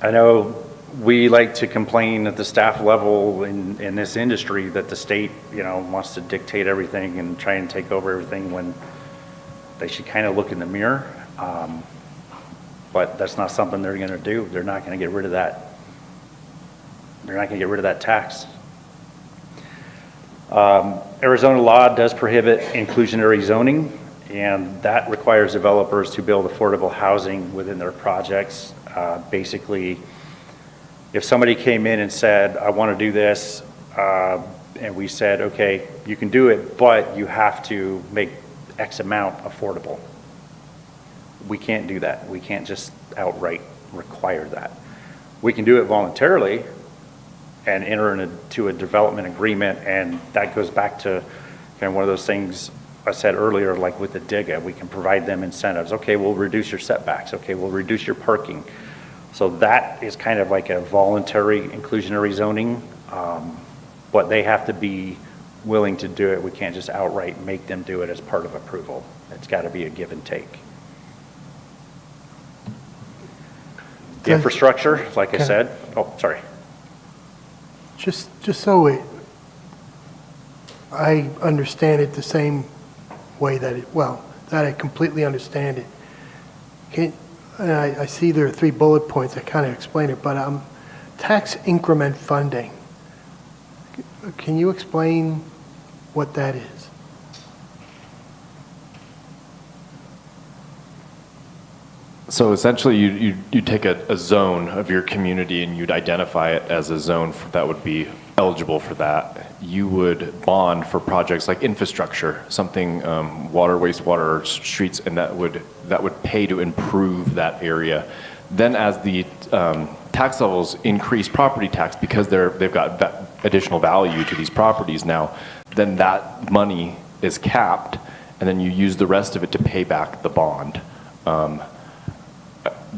I know we like to complain at the staff level in this industry that the state, wants to dictate everything and try and take over everything when they should kind of look in the mirror. But that's not something they're going to do. They're not going to get rid of that. They're not going to get rid of that tax. Arizona law does prohibit inclusionary zoning, and that requires developers to build affordable housing within their projects. Basically, if somebody came in and said, I want to do this, and we said, okay, you can do it, but you have to make X amount affordable. We can't do that. We can't just outright require that. We can do it voluntarily and enter into a development agreement, and that goes back to kind of one of those things I said earlier, like with the DIGA, we can provide them incentives. Okay, we'll reduce your setbacks. Okay, we'll reduce your parking. So that is kind of like a voluntary inclusionary zoning, but they have to be willing to do it. We can't just outright make them do it as part of approval. It's got to be a give and take. The infrastructure, like I said, oh, sorry. Just so I understand it the same way that I completely understand it. I see there are 3 bullet points that kind of explain it, but tax increment funding. Can you explain what that is? So essentially, you take a zone of your community and you'd identify it as a zone that would be eligible for that. You would bond for projects like infrastructure, something water, wastewater, streets, and that would pay to improve that area. Then as the tax levels increase property tax because they've got additional value to these properties now, then that money is capped, and then you use the rest of it to pay back the bond.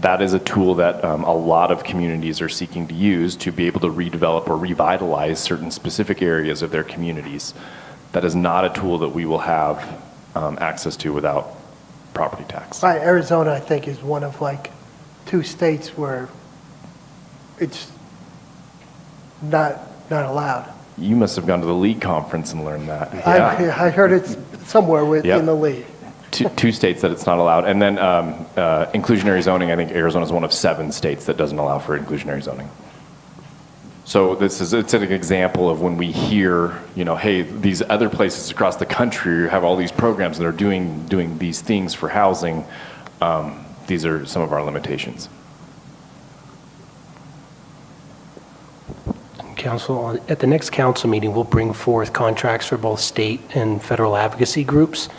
That is a tool that a lot of communities are seeking to use to be able to redevelop or revitalize certain specific areas of their communities. That is not a tool that we will have access to without property tax. Right, Arizona, I think, is one of like 2 states where it's not allowed. You must have gone to the league conference and learned that. I heard it's somewhere Yep. in the league. Two states that it's not allowed. And then inclusionary zoning, I think Arizona is one of 7 states that doesn't allow for inclusionary zoning. So it's an example of when we hear, hey, these other places across the country have all these programs that are doing these things for housing. These are some of our limitations. Council, at the next council meeting, we'll bring forth contracts for both state and federal advocacy groups.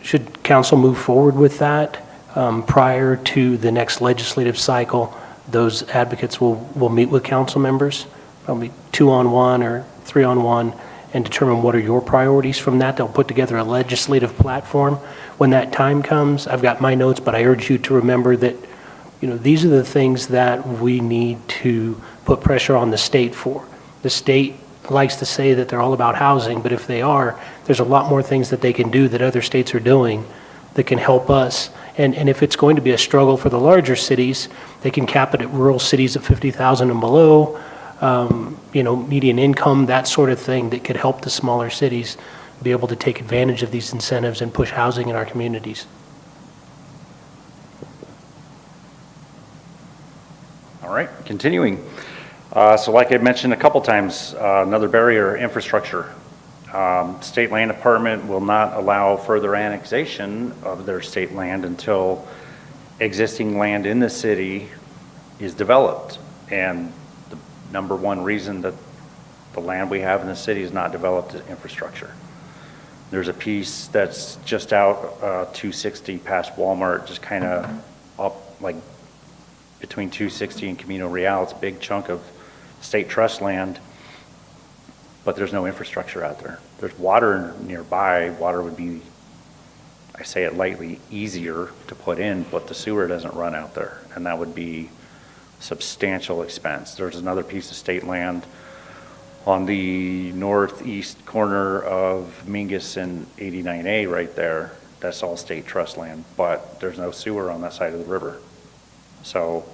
Should council move forward with that prior to the next legislative cycle, those advocates will meet with council members, probably 2-on-1 or 3-on-1, and determine what are your priorities from that. They'll put together a legislative platform. When that time comes, I've got my notes, but I urge you to remember that these are the things that we need to put pressure on the state for. The state likes to say that they're all about housing, but if they are, there's a lot more things that they can do that other states are doing that can help us. And if it's going to be a struggle for the larger cities, they can cap it at rural cities at 50,000 and below, median income, that sort of thing that could help the smaller cities be able to take advantage of these incentives and push housing in our communities. All right, continuing. So like I mentioned a couple times, another barrier, infrastructure. State Land Department will not allow further annexation of their state land until existing land in the city is developed. And the number one reason that the land we have in the city is not developed is infrastructure. There's a piece that's just out 260 past Walmart, just kind of up like between 260 and Camino Real. It's a big chunk of state trust land, but there's no infrastructure out there. There's water nearby. Water would be, I say it lightly, easier to put in, but the sewer doesn't run out there, and that would be substantial expense. There's another piece of state land on the northeast corner of Mingus and 89A right there. That's all state trust land, but there's no sewer on that side of the river. So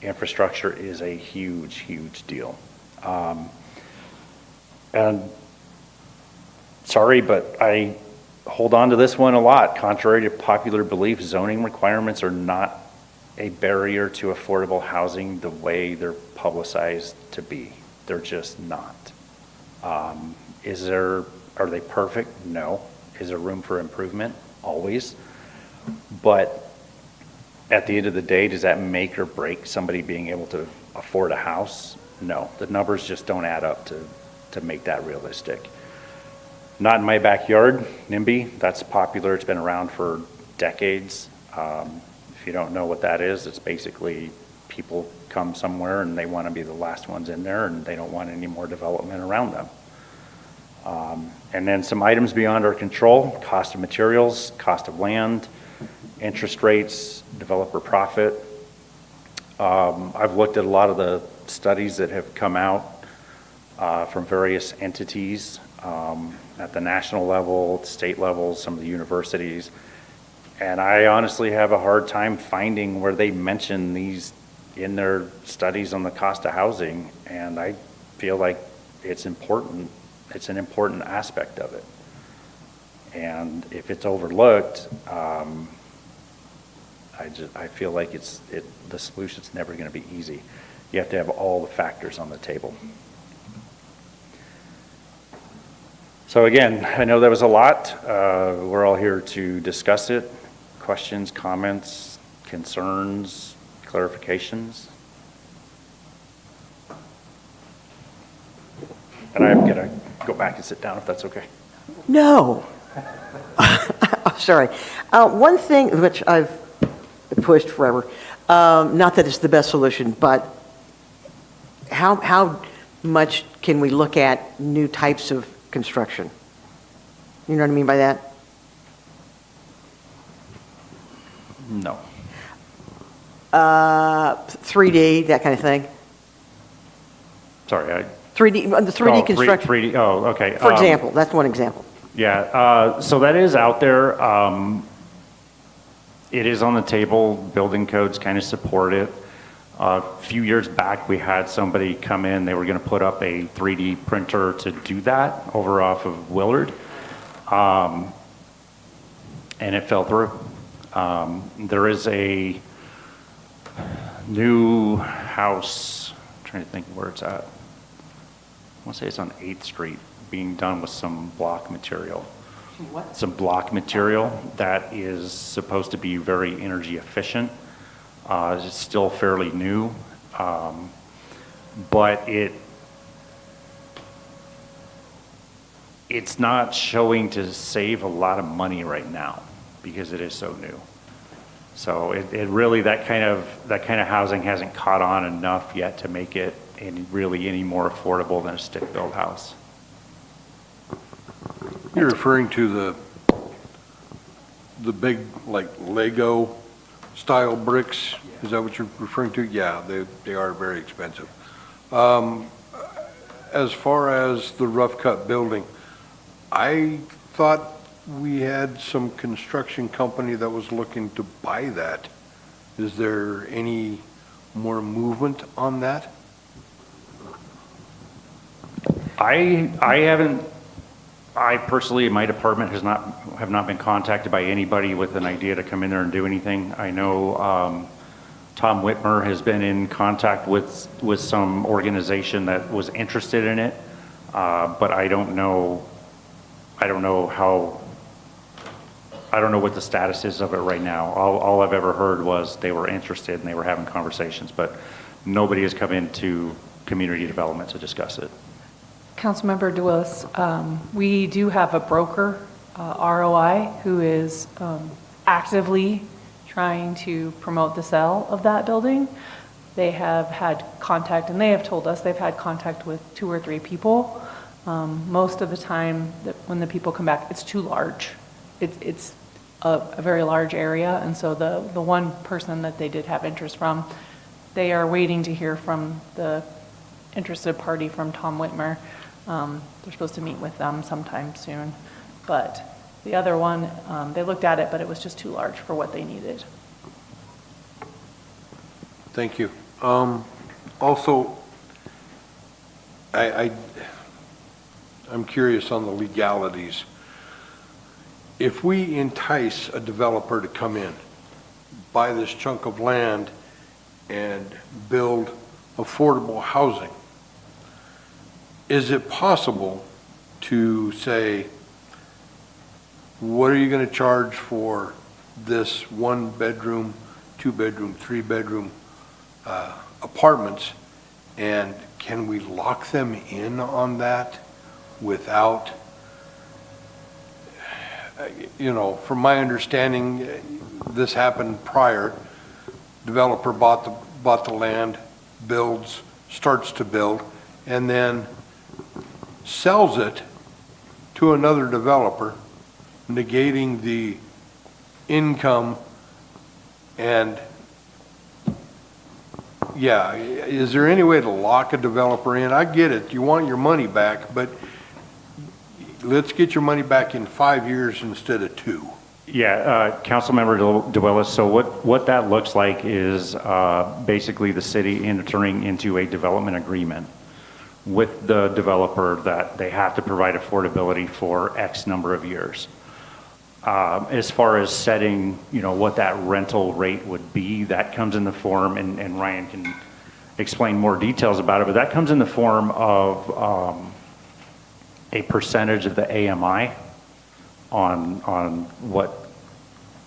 infrastructure is a huge, huge deal. And sorry, but I hold on to this one a lot. Contrary to popular belief, zoning requirements are not a barrier to affordable housing the way they're publicized to be. They're just not. Are they perfect? No. Is there room for improvement? Always. But at the end of the day, does that make or break somebody being able to afford a house? No. The numbers just don't add up to make that realistic. Not in my backyard, NIMBY, that's popular. It's been around for decades. If you don't know what that is, it's basically people come somewhere and they want to be the last ones in there and they don't want any more development around them. And then some items beyond our control: cost of materials, cost of land, interest rates, developer profit. I've looked at a lot of the studies that have come out from various entities at the national level, state level, some of the universities. And I honestly have a hard time finding where they mention these in their studies on the cost of housing. And I feel like it's important. It's an important aspect of it. And if it's overlooked, I feel like the solution's never going to be easy. You have to have all the factors on the table. So again, I know that was a lot. We're all here to discuss it. Questions, comments, concerns, clarifications? And I'm going to go back and sit down if that's okay. No. Sorry. One thing which I've pushed forever, not that it's the best solution, but how much can we look at new types of construction? You know what I mean by that? No. 3D, that kind of thing? Sorry. 3D, the 3D construction. 3D, oh, okay. For example, that's one example. Yeah, so that is out there. It is on the table. Building codes kind of support it. A few years back, we had somebody come in. They were going to put up a 3D printer to do that over off of Willard. And it fell through. There is a new house, I'm trying to think where it's at. I want to say it's on 8th Street, being done with some block material. What? Some block material that is supposed to be very energy efficient. It's still fairly new, but it's not showing to save a lot of money right now because it is so new. So it really, that kind of housing hasn't caught on enough yet to make it any more affordable than a stick-built house. You're referring to the big, like, Lego style bricks? Is that what you're referring to? Yeah, they are very expensive. As far as the rough cut building, I thought we had some construction company that was looking to buy that. Is there any more movement on that? I personally, in my department, have not been contacted by anybody with an idea to come in there and do anything. I know Tom Whitmer has been in contact with some organization that was interested in it, but I don't know I don't know what the status is of it right now. All I've ever heard was they were interested and they were having conversations, but nobody has come into community development to discuss it. Councilmember DeWillis, we do have a broker, ROI, who is actively trying to promote the sale of that building. They have had contact, and they have told us they've had contact with 2 or 3 people. Most of the time, when the people come back, it's too large. It's a very large area, and so the one person that they did have interest from, they are waiting to hear from the interested party from Tom Whitmer. They're supposed to meet with them sometime soon. But the other one, they looked at it, but it was just too large for what they needed. Thank you. Also, I'm curious on the legalities. If we entice a developer to come in, buy this chunk of land and build affordable housing, is it possible to say, what are you going to charge for this 1-bedroom, 2-bedroom, 3-bedroom apartments, and can we lock them in on that without, from my understanding, this happened prior. Developer bought the land, starts to build, and then sells it to another developer, negating the income. And yeah, is there any way to lock a developer in? I get it, you want your money back, but let's get your money back in 5 years instead of 2. Yeah, Councilmember DeWillis, so what that looks like is basically the city entering into a development agreement with the developer that they have to provide affordability for X number of years. As far as setting, what that rental rate would be, that comes in the form, and Ryan can explain more details about it, but that comes in the form of a percentage of the AMI on what,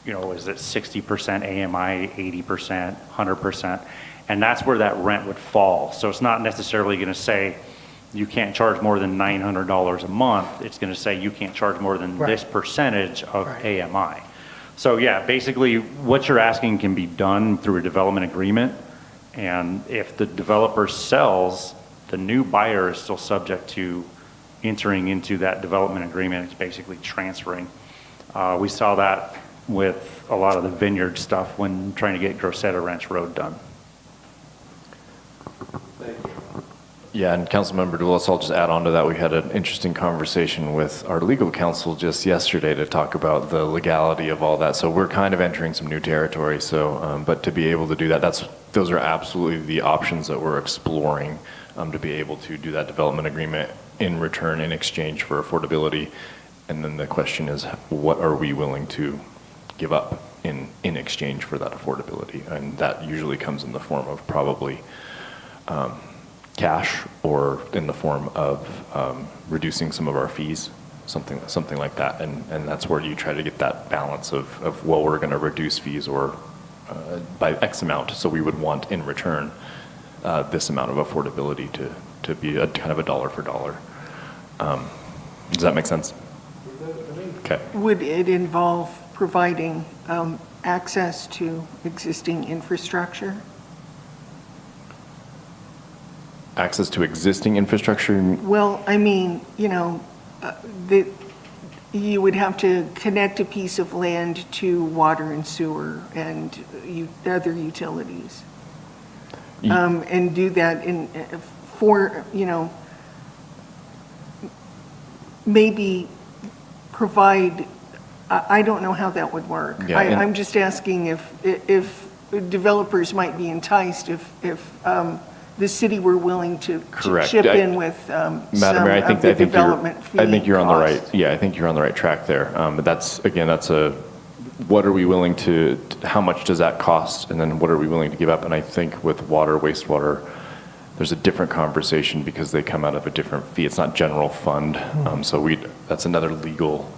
is it 60% AMI, 80%, 100%, and that's where that rent would fall. So it's not necessarily going to say you can't charge more than $900 a month. It's going to say you can't charge more than this percentage of AMI. So yeah, basically what you're asking can be done through a development agreement, and if the developer sells, the new buyer is still subject to entering into that development agreement. It's basically transferring. We saw that with a lot of the vineyard stuff when trying to get Grosseto Ranch Road done. Yeah, and Councilmember DeWillis, I'll just add on to that. We had an interesting conversation with our legal counsel just yesterday to talk about the legality of all that. So we're kind of entering some new territory. So, but to be able to do that, those are absolutely the options that we're exploring, to be able to do that development agreement in return, in exchange for affordability. And then the question is, what are we willing to give up in exchange for that affordability? And that usually comes in the form of probably cash, or in the form of reducing some of our fees, something like that. And that's where you try to get that balance of well, we're going to reduce fees or by X amount. So we would want in return this amount of affordability to be a kind of a dollar for dollar. Does that make sense? Okay. Would it involve providing access to existing infrastructure? Access to existing infrastructure? Well, I mean, that you would have to connect a piece of land to water and sewer and other utilities. And do that for, maybe provide, I don't know how that would work. Yeah, I'm just asking if developers might be enticed if the city were willing to chip in with some Madam Mayor, of the development fee I think you're on the right. costs. Yeah, I think you're on the right track there. But that's what are we willing to, how much does that cost? And then what are we willing to give up? And I think with water, wastewater, there's a different conversation because they come out of a different fee. It's not general fund. So that's another legal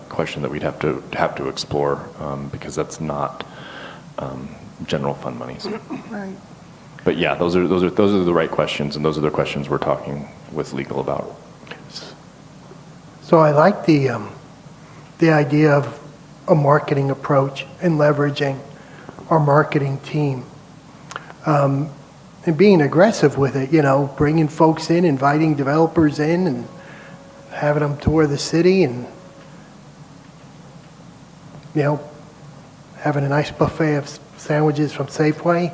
question that we'd have to explore, because that's not general fund monies. Right. But yeah, those are the right questions, and those are the questions we're talking with legal about. So I like the idea of a marketing approach and leveraging our marketing team. And being aggressive with it, bringing folks in, inviting developers in and having them tour the city and, having a nice buffet of sandwiches from Safeway.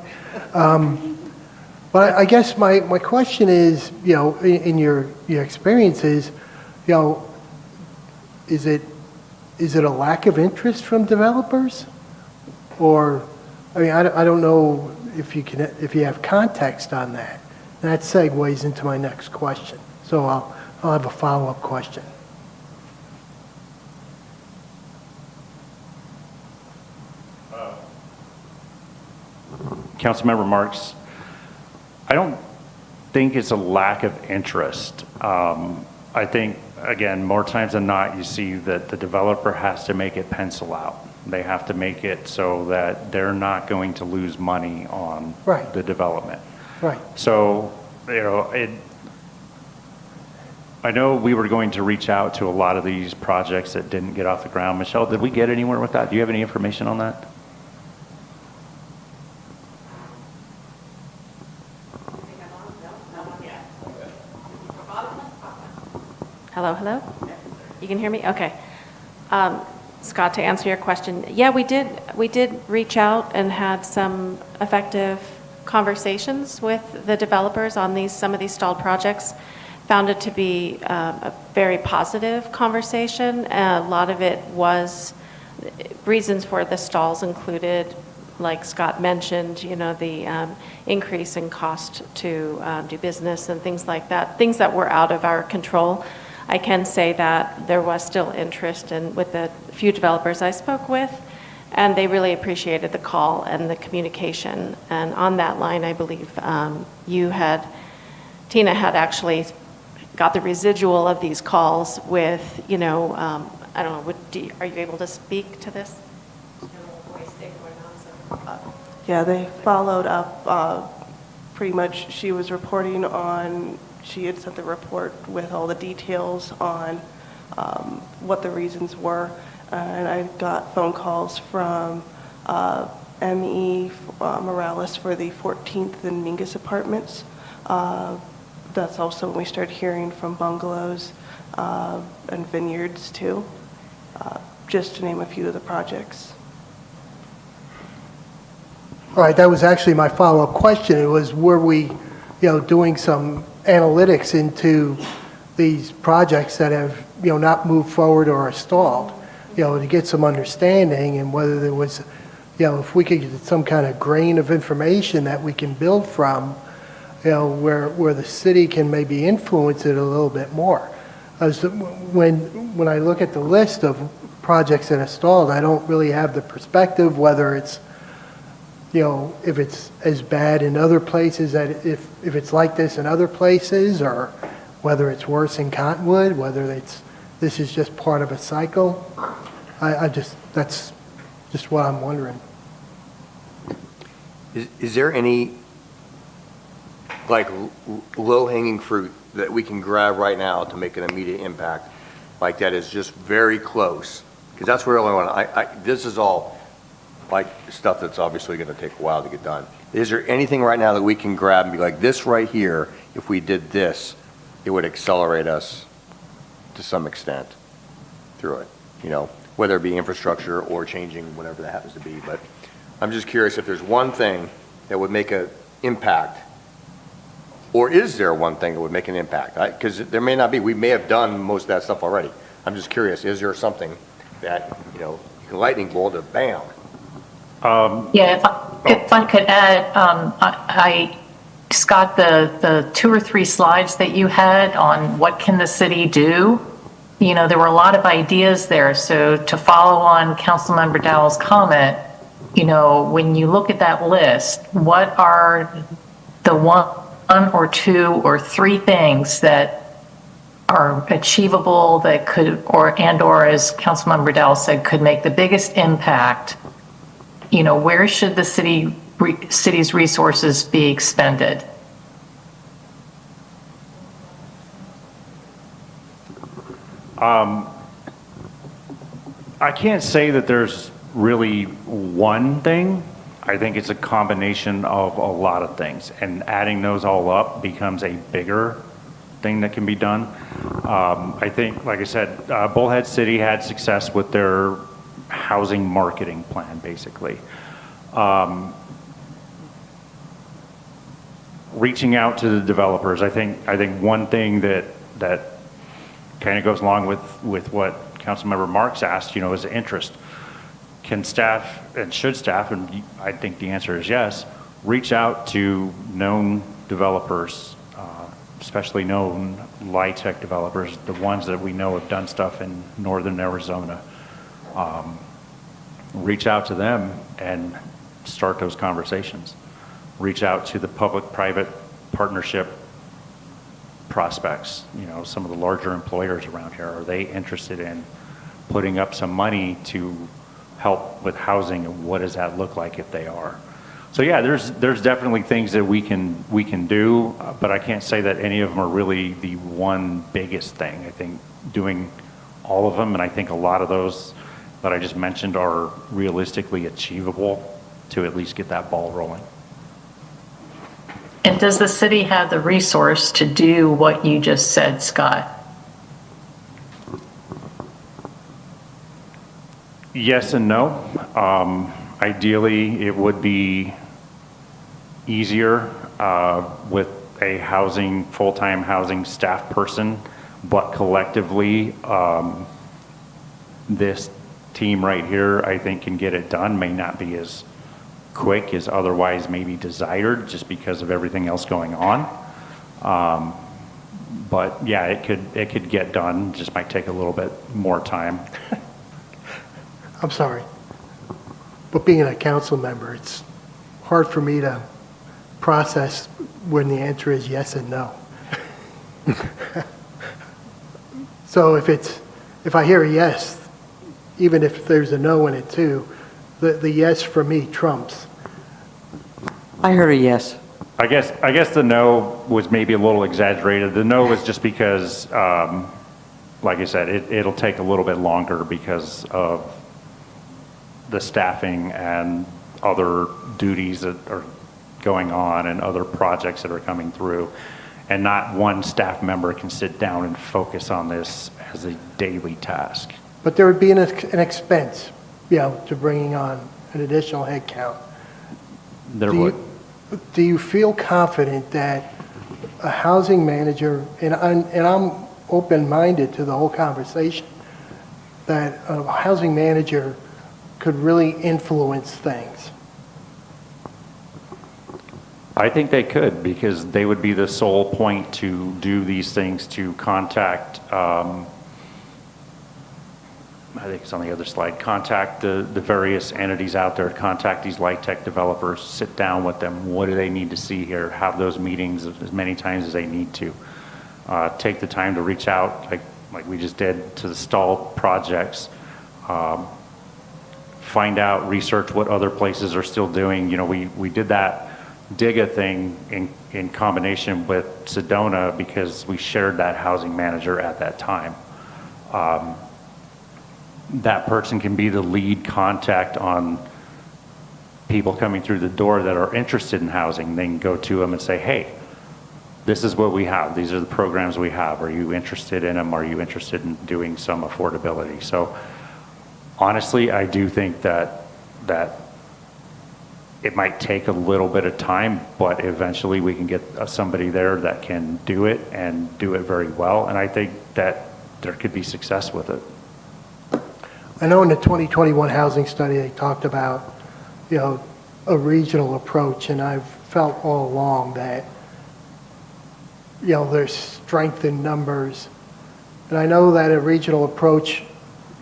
But I guess my question is, in your experiences, is it a lack of interest from developers? Or, I don't know if you have context on that. That segues into my next question. So I'll have a follow-up question. Councilmember Marks, I don't think it's a lack of interest. I think, again, more times than not, you see that the developer has to make it pencil out. They have to make it so that they're not going to lose money on Right. the development. Right. So, I know we were going to reach out to a lot of these projects that didn't get off the ground. Michelle, did we get anywhere with that? Do you have any information on that? Hello, hello? You can hear me? Okay. Scott, to answer your question, yeah, we did reach out and had some effective conversations with the developers on some of these stalled projects. Found it to be a very positive conversation. A lot of it was reasons for the stalls included, like Scott mentioned, the increase in cost to do business and things like that, things that were out of our control. I can say that there was still interest with the few developers I spoke with, and they really appreciated the call and the communication. And on that line, I believe Tina had actually got the residual of these calls with, I don't know, are you able to speak to this? Yeah, they followed up, pretty much she was reporting on, she had sent the report with all the details on what the reasons were, and I got phone calls from M.E. Morales for the 14th and Mingus Apartments. That's also when we started hearing from bungalows and vineyards too, just to name a few of the projects. All right, that was actually my follow-up question. It was, were we, doing some analytics into these projects that have, not moved forward or are stalled, to get some understanding, and whether there was, if we could get some kind of grain of information that we can build from, where the city can maybe influence it a little bit more. When I look at the list of projects that are stalled, I don't really have the perspective whether it's, if it's as bad in other places, that if it's like this in other places, or whether it's worse in Cottonwood, whether this is just part of a cycle. That's just what I'm wondering. Is there any, low-hanging fruit that we can grab right now to make an immediate impact, that is just very close? Because that's where I want this is all stuff that's obviously going to take a while to get done. Is there anything right now that we can grab and be like, this right here, if we did this, it would accelerate us to some extent through it, whether it be infrastructure or changing whatever that happens to be. But I'm just curious if there's one thing that would make an impact, or is there one thing that would make an impact? Because there may not be. We may have done most of that stuff already. I'm just curious, is there something that, you can lightning bolt it, bam? Yeah, if I could add, Scott, the 2 or 3 slides that you had on what can the city do, there were a lot of ideas there. So to follow on Councilmember Dowell's comment, when you look at that list, what are the 1 or 2 or 3 things that are achievable that could, or as Councilmember Dell said, could make the biggest impact, where should the city's resources be expended? I can't say that there's really one thing. I think it's a combination of a lot of things, and adding those all up becomes a bigger thing that can be done. I think, like I said, Bullhead City had success with their housing marketing plan, basically. Reaching out to the developers, I think one thing that kind of goes along with what Councilmember Marks asked, is interest. Can staff, and should staff, and I think the answer is yes, reach out to known developers, especially known LIHTC developers, the ones that we know have done stuff in northern Arizona. Reach out to them and start those conversations. Reach out to the public-private partnership prospects, some of the larger employers around here. Are they interested in putting up some money to help with housing, and what does that look like if they are? So yeah, there's definitely things that we can do, but I can't say that any of them are really the one biggest thing. I think doing all of them, and I think a lot of those that I just mentioned are realistically achievable to at least get that ball rolling. And does the city have the resource to do what you just said, Scott? Yes and no. Ideally, it would be easier with a full-time housing staff person, but collectively, this team right here, I think, can get it done. May not be as quick as otherwise maybe desired, just because of everything else going on. But yeah, it could get done. Just might take a little bit more time. I'm sorry, but being a council member, it's hard for me to process when the answer is yes and no. So if I hear a yes, even if there's a no in it too, the yes for me trumps. I heard a yes. I guess the no was maybe a little exaggerated. The no was just because, like I said, it'll take a little bit longer because of the staffing and other duties that are going on and other projects that are coming through. And not one staff member can sit down and focus on this as a daily task. But there would be an expense, to bringing on an additional head count. There would. Do you feel confident that a housing manager, and I'm open-minded to the whole conversation, that a housing manager could really influence things? I think they could, because they would be the sole point to do these things, to contact, I think it's on the other slide, contact the various entities out there, contact these LIHTC developers, sit down with them, what do they need to see here, have those meetings as many times as they need to. Take the time to reach out, like we just did, to the stalled projects. Find out, research what other places are still doing. We did that DIGA thing in combination with Sedona because we shared that housing manager at that time. That person can be the lead contact on people coming through the door that are interested in housing. They can go to them and say, hey, this is what we have. These are the programs we have. Are you interested in them? Are you interested in doing some affordability? So honestly, I do think that it might take a little bit of time, but eventually we can get somebody there that can do it and do it very well. And I think that there could be success with it. I know in the 2021 housing study, they talked about, a regional approach, and I've felt all along that, there's strength in numbers. And I know that a regional approach,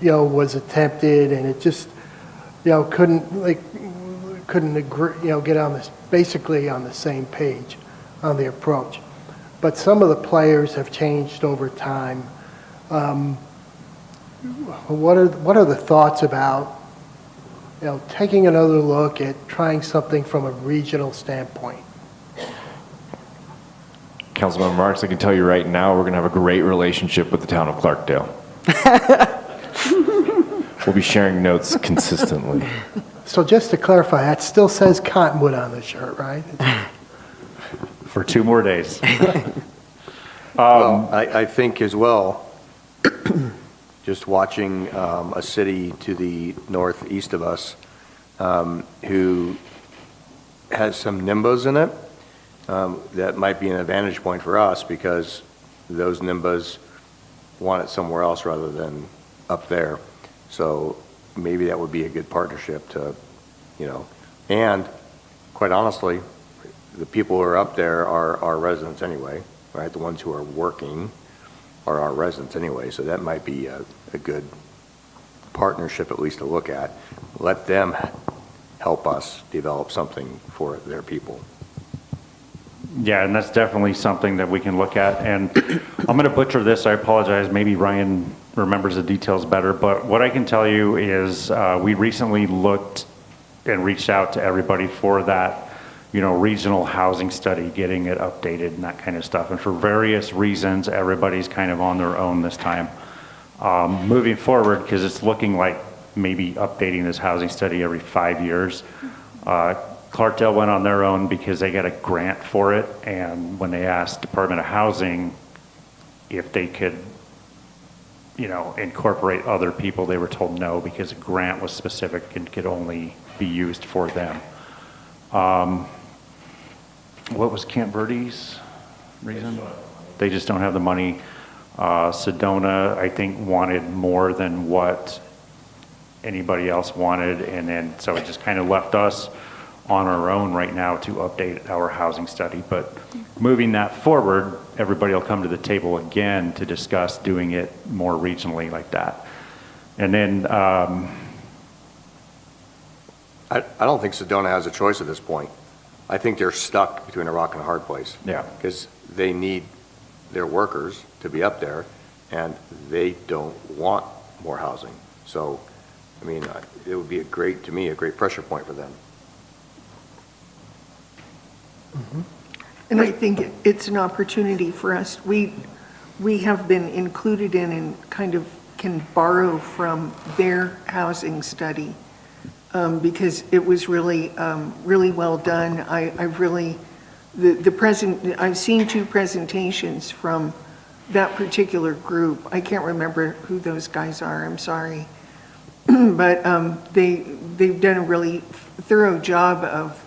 was attempted, and it just, couldn't agree, get on this, basically on the same page on the approach. but some of the players have changed over time. What are the thoughts about, taking another look at trying something from a regional standpoint? Councilmember Marks, I can tell you right now, we're going to have a great relationship with the town of Clarkdale. We'll be sharing notes consistently. So just to clarify, that still says Cottonwood on the shirt, right? For 2 more days. Well, I think as well, just watching a city to the northeast of us who has some nimbus in it, that might be an advantage point for us because those nimbus want it somewhere else rather than up there. So maybe that would be a good partnership to, and quite honestly, the people who are up there are our residents anyway, right? The ones who are working are our residents anyway, so that might be a good partnership at least to look at. Let them help us develop something for their people. Yeah, and that's definitely something that we can look at. And I'm going to butcher this. I apologize. Maybe Ryan remembers the details better. But what I can tell you is we recently looked and reached out to everybody for that, regional housing study, getting it updated and that kind of stuff. And for various reasons, everybody's kind of on their own this time. Moving forward, because it's looking like maybe updating this housing study every 5 years. Clarkdale went on their own because they got a grant for it, and when they asked Department of Housing if they could, incorporate other people, they were told no because a grant was specific and could only be used for them. What was Camp Verde's reason? They just don't have the money. Sedona, I think, wanted more than what anybody else wanted, and then so it just kind of left us on our own right now to update our housing study. But moving that forward, everybody will come to the table again to discuss doing it more regionally like that. And then I don't think Sedona has a choice at this point. I think they're stuck between a rock and a hard place. Yeah. Because they need their workers to be up there, and they don't want more housing. So, it would be a great pressure point for them. And I think it's an opportunity for us. We have been included in and kind of can borrow from their housing study because it was really, really well done. I've seen 2 presentations from that particular group. I can't remember who those guys are, I'm sorry. But they've done a really thorough job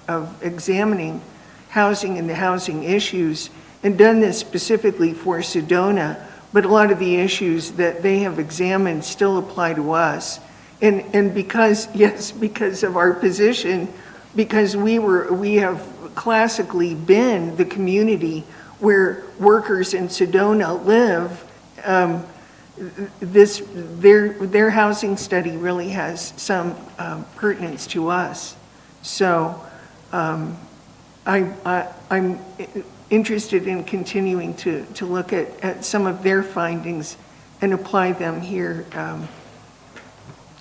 of examining housing and the housing issues, and done this specifically for Sedona, but a lot of the issues that they have examined still apply to us. And because of our position, because we have classically been the community where workers in Sedona live, their housing study really has some pertinence to us. So I'm interested in continuing to look at some of their findings and apply them here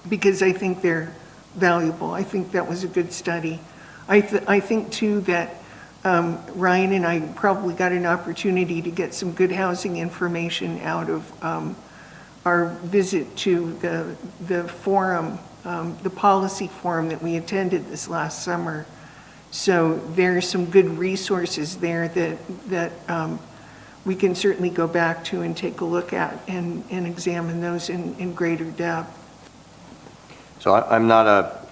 because I think they're valuable. I think that was a good study. I think too that Ryan and I probably got an opportunity to get some good housing information out of our visit to the forum, the policy forum that we attended this last summer. So there's some good resources there that we can certainly go back to and take a look at and examine those in greater depth. So I'm not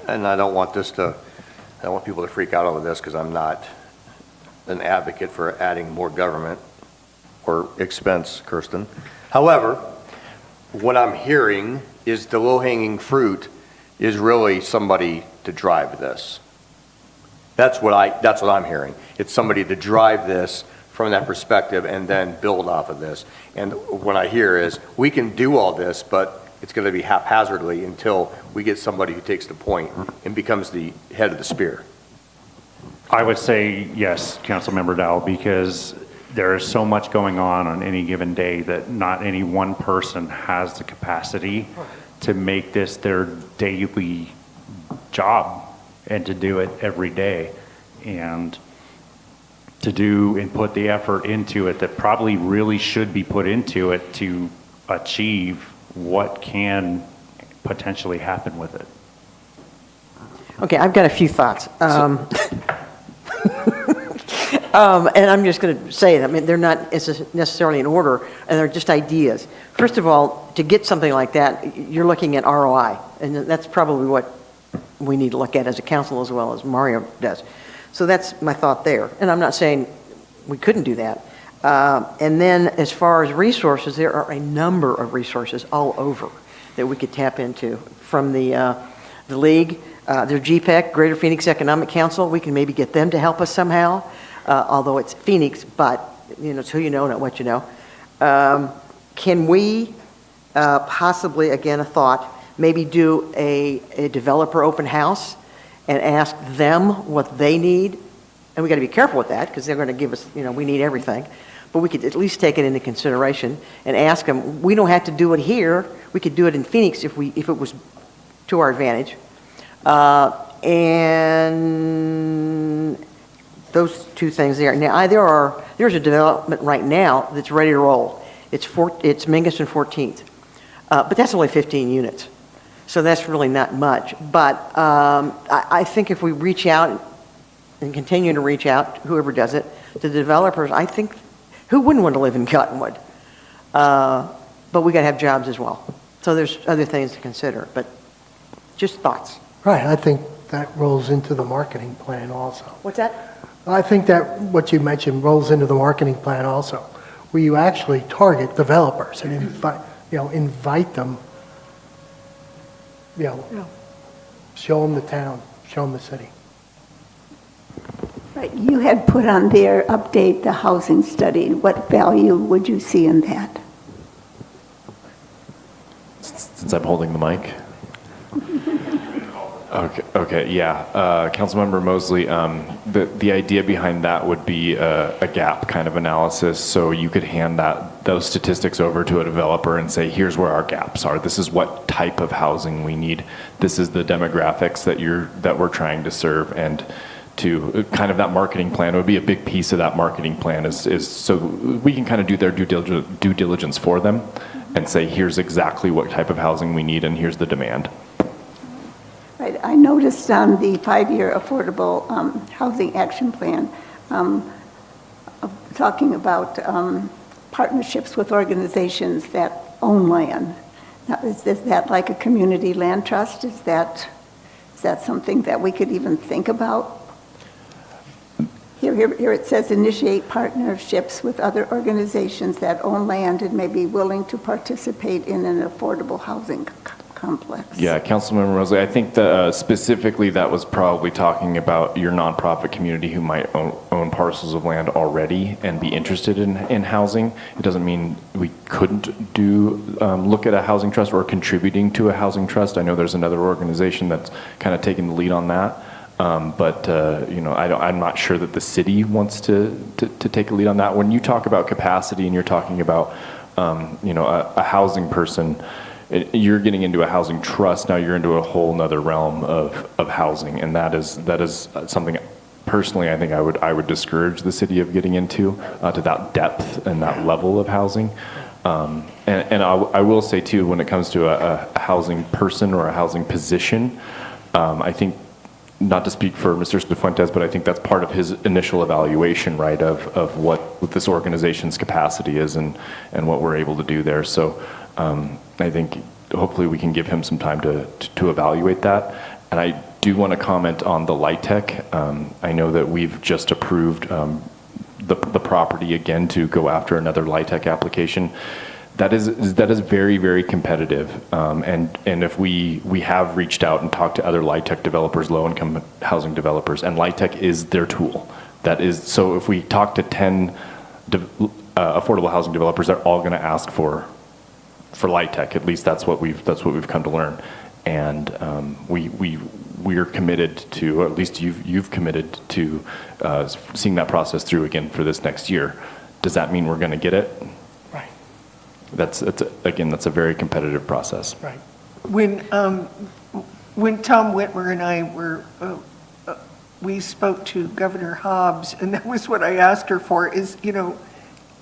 and I don't want people to freak out over this because I'm not an advocate for adding more government or expense, Kirsten. However, what I'm hearing is the low-hanging fruit is really somebody to drive this. That's what I'm hearing. It's somebody to drive this from that perspective and then build off of this. And what I hear is we can do all this, but it's going to be haphazardly until we get somebody who takes the point and becomes the head of the spear. I would say yes, Councilmember Dowell, because there is so much going on any given day that not any one person has the capacity to make this their daily job and to do it every day. And to do and put the effort into it that probably really should be put into it to achieve what can potentially happen with it. Okay, I've got a few thoughts. And I'm just going to say, I mean, they're not necessarily in order, and they're just ideas. First of all, to get something like that, you're looking at ROI, and that's probably what we need to look at as a council as well as Mario does. So that's my thought there. And I'm not saying we couldn't do that. And then as far as resources, there are a number of resources all over that we could tap into from the league. There's GPEC, Greater Phoenix Economic Council. We can maybe get them to help us somehow, although it's Phoenix, but it's who you know, not what you know. Can we possibly, again, a thought, maybe do a developer open house and ask them what they need? And we got to be careful with that because they're going to give us, we need everything. But we could at least take it into consideration and ask them. We don't have to do it here. We could do it in Phoenix if it was to our advantage. And those two things there. Now, there's a development right now that's ready to roll. It's Mingus and 14th. But that's only 15 units. So that's really not much. But I think if we reach out and continue to reach out, whoever does it, to the developers, I think, who wouldn't want to live in Cottonwood? But we got to have jobs as well. So there's other things to consider, but just thoughts. Right, I think that rolls into the marketing plan also. What's that? I think that what you mentioned rolls into the marketing plan also, where you actually target developers and invite them, show them the town, show them the city. Right, you had put on there, update the housing study. What value would you see in that? Since I'm holding the mic. Okay, yeah. Councilmember Mosley, the idea behind that would be a gap kind of analysis. So you could hand those statistics over to a developer and say, here's where our gaps are. This is what type of housing we need. This is the demographics that we're trying to serve. And to kind of that marketing plan would be a big piece of that marketing plan is so we can kind of do their due diligence for them and say, here's exactly what type of housing we need and here's the demand. Right, I noticed on the 5-year affordable housing action plan, talking about partnerships with organizations that own land. Now, is that like a community land trust? Is that something that we could even think about? Here it says initiate partnerships with other organizations that own land and may be willing to participate in an affordable housing complex. Yeah, Councilmember Mosley, I think that specifically that was probably talking about your nonprofit community who might own parcels of land already and be interested in housing. It doesn't mean we couldn't look at a housing trust or contributing to a housing trust. I know there's another organization that's kind of taking the lead on that. I'm not sure that the city wants to take a lead on that. When you talk about capacity and you're talking about, a housing person, you're getting into a housing trust. Now you're into a whole nother realm of housing. And that is something personally, I think I would discourage the city of getting into, to that depth and that level of housing. And I will say too, when it comes to a housing person or a housing position, I think, not to speak for Mr. Cifuentes, but I think that's part of his initial evaluation, right, of what this organization's capacity is and what we're able to do there. So I think hopefully we can give him some time to evaluate that. And I do want to comment on the LIHTC. I know that we've just approved the property again to go after another LIHTC application. That is very, very competitive. And if we have reached out and talked to other LIHTC developers, low-income housing developers, and LIHTC is their tool. So if we talk to 10 affordable housing developers, they're all going to ask for LIHTC. At least that's what we've come to learn. And we are committed to, or at least you've committed to seeing that process through again for this next year, does that mean we're going to get it? Right, Again, that's a very competitive process. right. When Tom Whitmer and I we spoke to Governor Hobbs, and that was what I asked her for, is,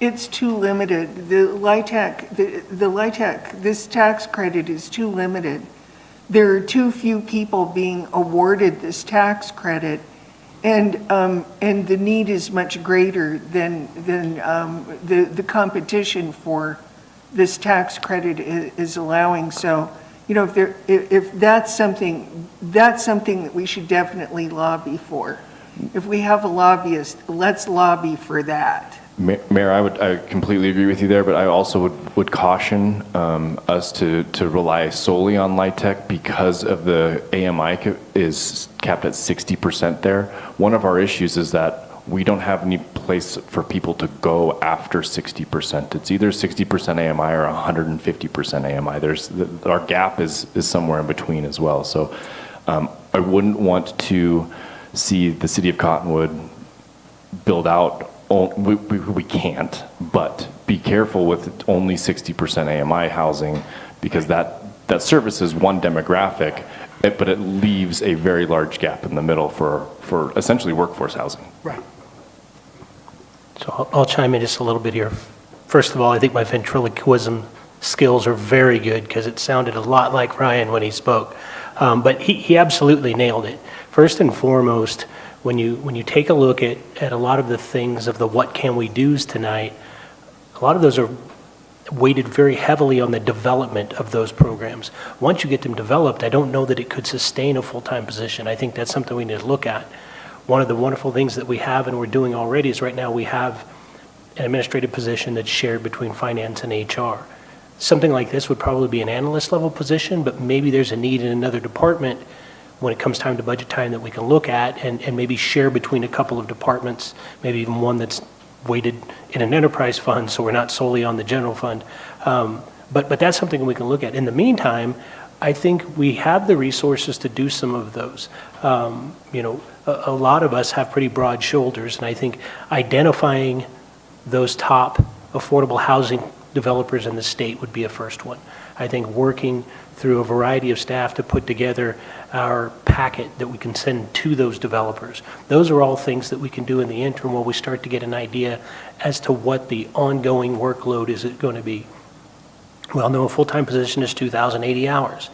it's too limited. The LIHTC, this tax credit is too limited. There are too few people being awarded this tax credit, and the need is much greater than the competition for this tax credit is allowing. So, if that's something that we should definitely lobby for. If we have a lobbyist, let's lobby for that. Mayor, I completely agree with you there, but I also would caution us to rely solely on LIHTC because of the AMI is capped at 60% there. One of our issues is that we don't have any place for people to go after 60%. It's either 60% AMI or 150% AMI. Our gap is somewhere in between as well. So I wouldn't want to see the City of Cottonwood build out. We can't, but be careful with only 60% AMI housing, because that services one demographic, but it leaves a very large gap in the middle for essentially workforce housing. Right. So I'll chime in just a little bit here. First of all, I think my ventriloquism skills are very good because it sounded a lot like Ryan when he spoke. But he absolutely nailed it. First and foremost, when you take a look at a lot of the things of the what can we do's tonight, a lot of those are weighted very heavily on the development of those programs. Once you get them developed, I don't know that it could sustain a full-time position. I think that's something we need to look at. One of the wonderful things that we have and we're doing already is right now we have an administrative position that's shared between finance and HR. Something like this would probably be an analyst level position, but maybe there's a need in another department when it comes time to budget time that we can look at and maybe share between a couple of departments, maybe even one that's weighted in an enterprise fund, so we're not solely on the general fund. But that's something we can look at. In the meantime, I think we have the resources to do some of those. A lot of us have pretty broad shoulders, and I think identifying those top affordable housing developers in the state would be a first one. I think working through a variety of staff to put together our packet that we can send to those developers. Those are all things that we can do in the interim while we start to get an idea as to what the ongoing workload is going to be. We all know a full-time position is 2,080 hours.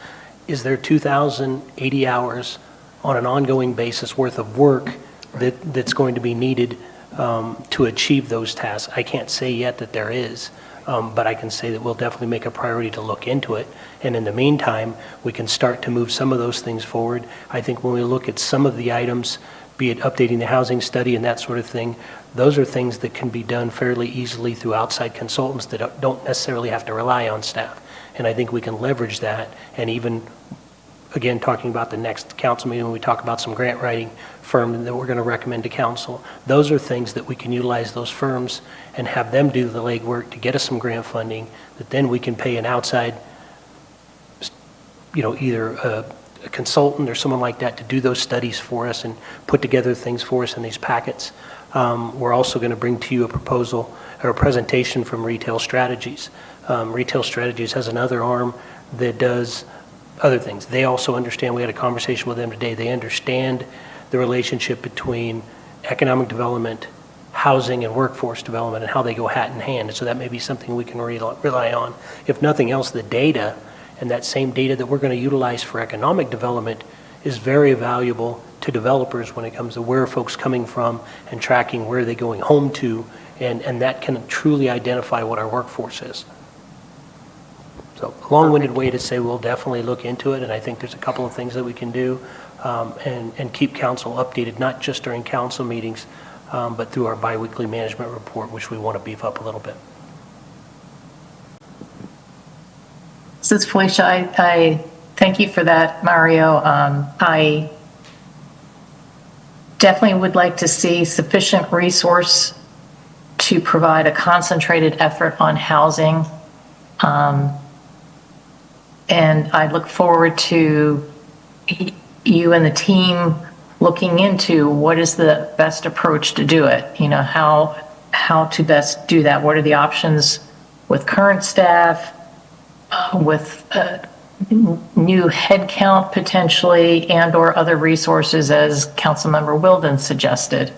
Is there 2,080 hours on an ongoing basis worth of work that's going to be needed to achieve those tasks? I can't say yet that there is. But I can say that we'll definitely make a priority to look into it. And in the meantime, we can start to move some of those things forward. I think when we look at some of the items, be it updating the housing study and that sort of thing, those are things that can be done fairly easily through outside consultants that don't necessarily have to rely on staff. And I think we can leverage that. And even, again, talking about the next council meeting, when we talk about some grant writing firm that we're going to recommend to council, those are things that we can utilize those firms and have them do the legwork to get us some grant funding that then we can pay an outside, either a consultant or someone like that to do those studies for us and put together things for us in these packets. We're also going to bring to you a proposal or a presentation from Retail Strategies. Retail Strategies has another arm that does other things. They also understand, we had a conversation with them today, they understand the relationship between economic development, housing, and workforce development and how they go hat in hand. And so that may be something we can rely on. If nothing else, the data, and that same data that we're going to utilize for economic development is very valuable to developers when it comes to where are folks coming from and tracking where are they going home to, and that can truly identify what our workforce is. So long-winded way to say we'll definitely look into it, and I think there's a couple of things that we can do and keep council updated, not just during council meetings, but through our biweekly management report, which we want to beef up a little bit. This is Felicia. I thank you for that, Mario. I definitely would like to see sufficient resource to provide a concentrated effort on housing. And I look forward to you and the team looking into what is the best approach to do it. How how to best do that. What are the options with current staff, with new headcount potentially, and/or other resources, as Councilmember Wilden suggested.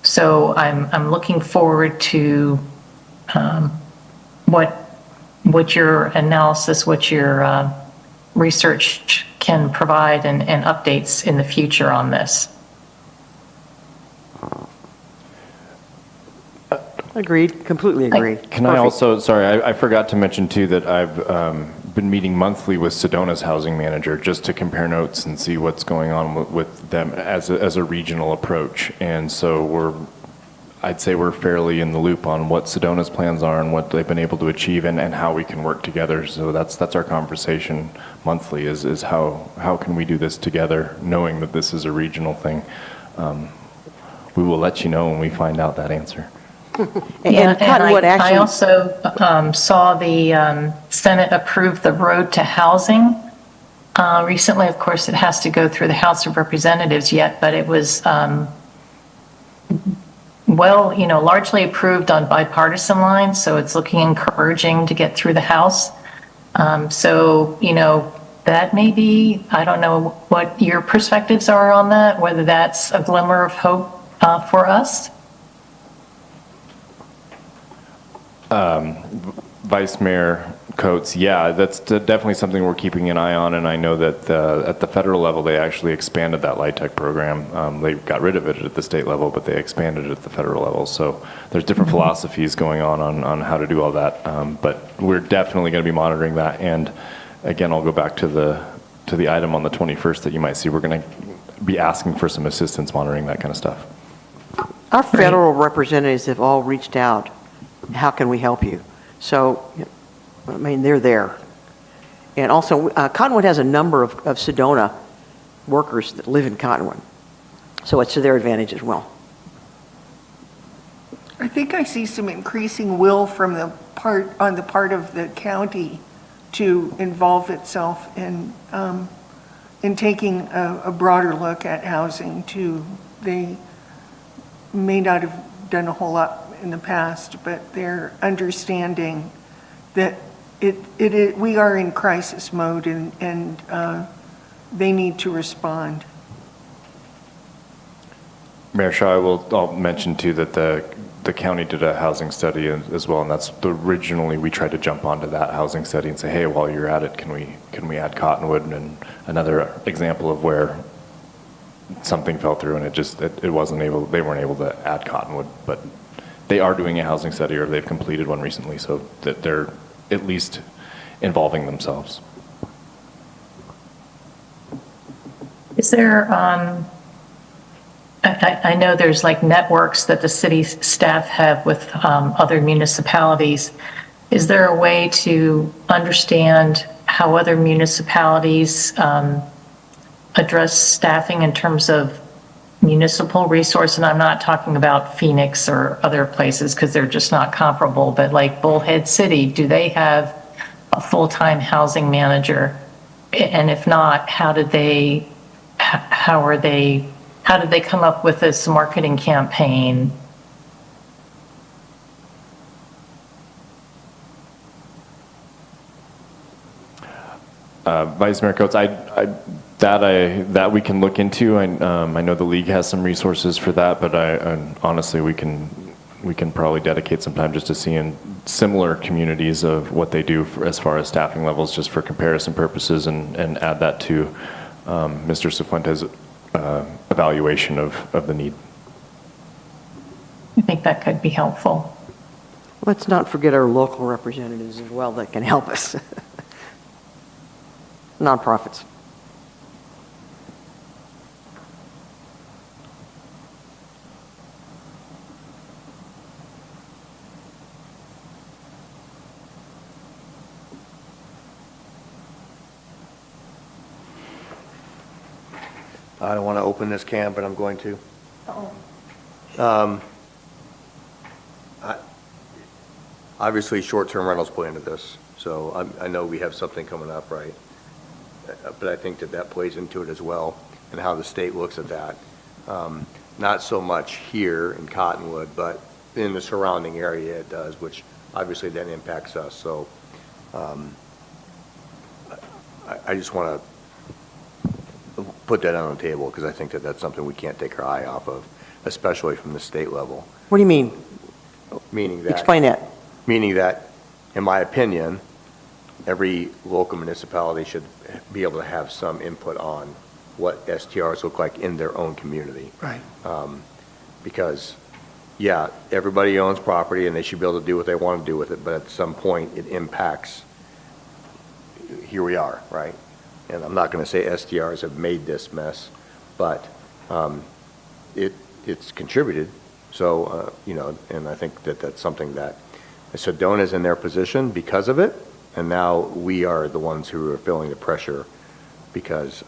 So I'm looking forward to what your analysis, what your research can provide, and updates in the future on this. Agreed, completely agree. Can I also, sorry, I forgot to mention too that I've been meeting monthly with Sedona's housing manager just to compare notes and see what's going on with them as a regional approach. And so I'd say we're fairly in the loop on what Sedona's plans are and what they've been able to achieve and how we can work together. So that's our conversation monthly is how can we do this together, knowing that this is a regional thing. We will let you know when we find out that answer. And Cottonwood I actually, also saw the Senate approve the road to housing recently. Of course, it has to go through the House of Representatives yet, but it was largely approved on bipartisan lines, so it's looking encouraging to get through the House. That may be, I don't know what your perspectives are on that, whether that's a glimmer of hope for us. Vice Mayor Coates, yeah, that's definitely something we're keeping an eye on, and I know that at the federal level, they actually expanded that LIHTC program. They got rid of it at the state level, but they expanded it at the federal level. So there's different philosophies going on how to do all that, but we're definitely going to be monitoring that. And again, I'll go back to the item on the 21st that you might see. We're going to be asking for some assistance monitoring that kind of stuff. our federal representatives have all reached out. How can we help you? So, I mean, they're there. And also, Cottonwood has a number of Sedona workers that live in Cottonwood. So it's to their advantage as well. I think I see some increasing will from on the part of the county to involve itself in taking a broader look at housing too. They may not have done a whole lot in the past, but they're understanding that we are in crisis mode and they need to respond. Mayor Shaw, I'll mention too that the county did a housing study as well, and that's originally we tried to jump onto that housing study and say, hey, while you're at it, can we add Cottonwood? And another example of where something fell through and they weren't able to add Cottonwood, but they are doing a housing study or they've completed one recently, so that they're at least involving themselves. Is there, I know there's like networks that the city staff have with other municipalities. Is there a way to understand how other municipalities address staffing in terms of municipal resource? And I'm not talking about Phoenix or other places because they're just not comparable, but like Bullhead City, do they have a full-time housing manager? And if not, how did they come up with this marketing campaign? Vice Mayor Coates, that we can look into. I know the league has some resources for that, but honestly, we can probably dedicate some time just to seeing similar communities of what they do as far as staffing levels, just for comparison purposes, and add that to Mr. Cifuentes' evaluation of the need. I think that could be helpful. Let's not forget our local representatives as well that can help us. Nonprofits. I don't want to open this can, but I'm going to. Obviously, short-term rentals play into this, so I know we have something coming up, right? But I think that plays into it as well, and how the state looks at that. not so much here in Cottonwood, but in the surrounding area it does, which obviously then impacts us. So I just want to put that on the table because I think that that's something we can't take our eye off of, especially from the state level. What do you mean? Meaning that. Explain that. Meaning that, in my opinion, every local municipality should be able to have some input on what STRs look like in their own community. Right. Because, yeah, everybody owns property and they should be able to do what they want to do with it, but at some point it impacts, here we are, right? And I'm not going to say STRs have made this mess, but it's contributed. So, and I think that that's something that Sedona's in their position because of it, and now we are the ones who are feeling the pressure because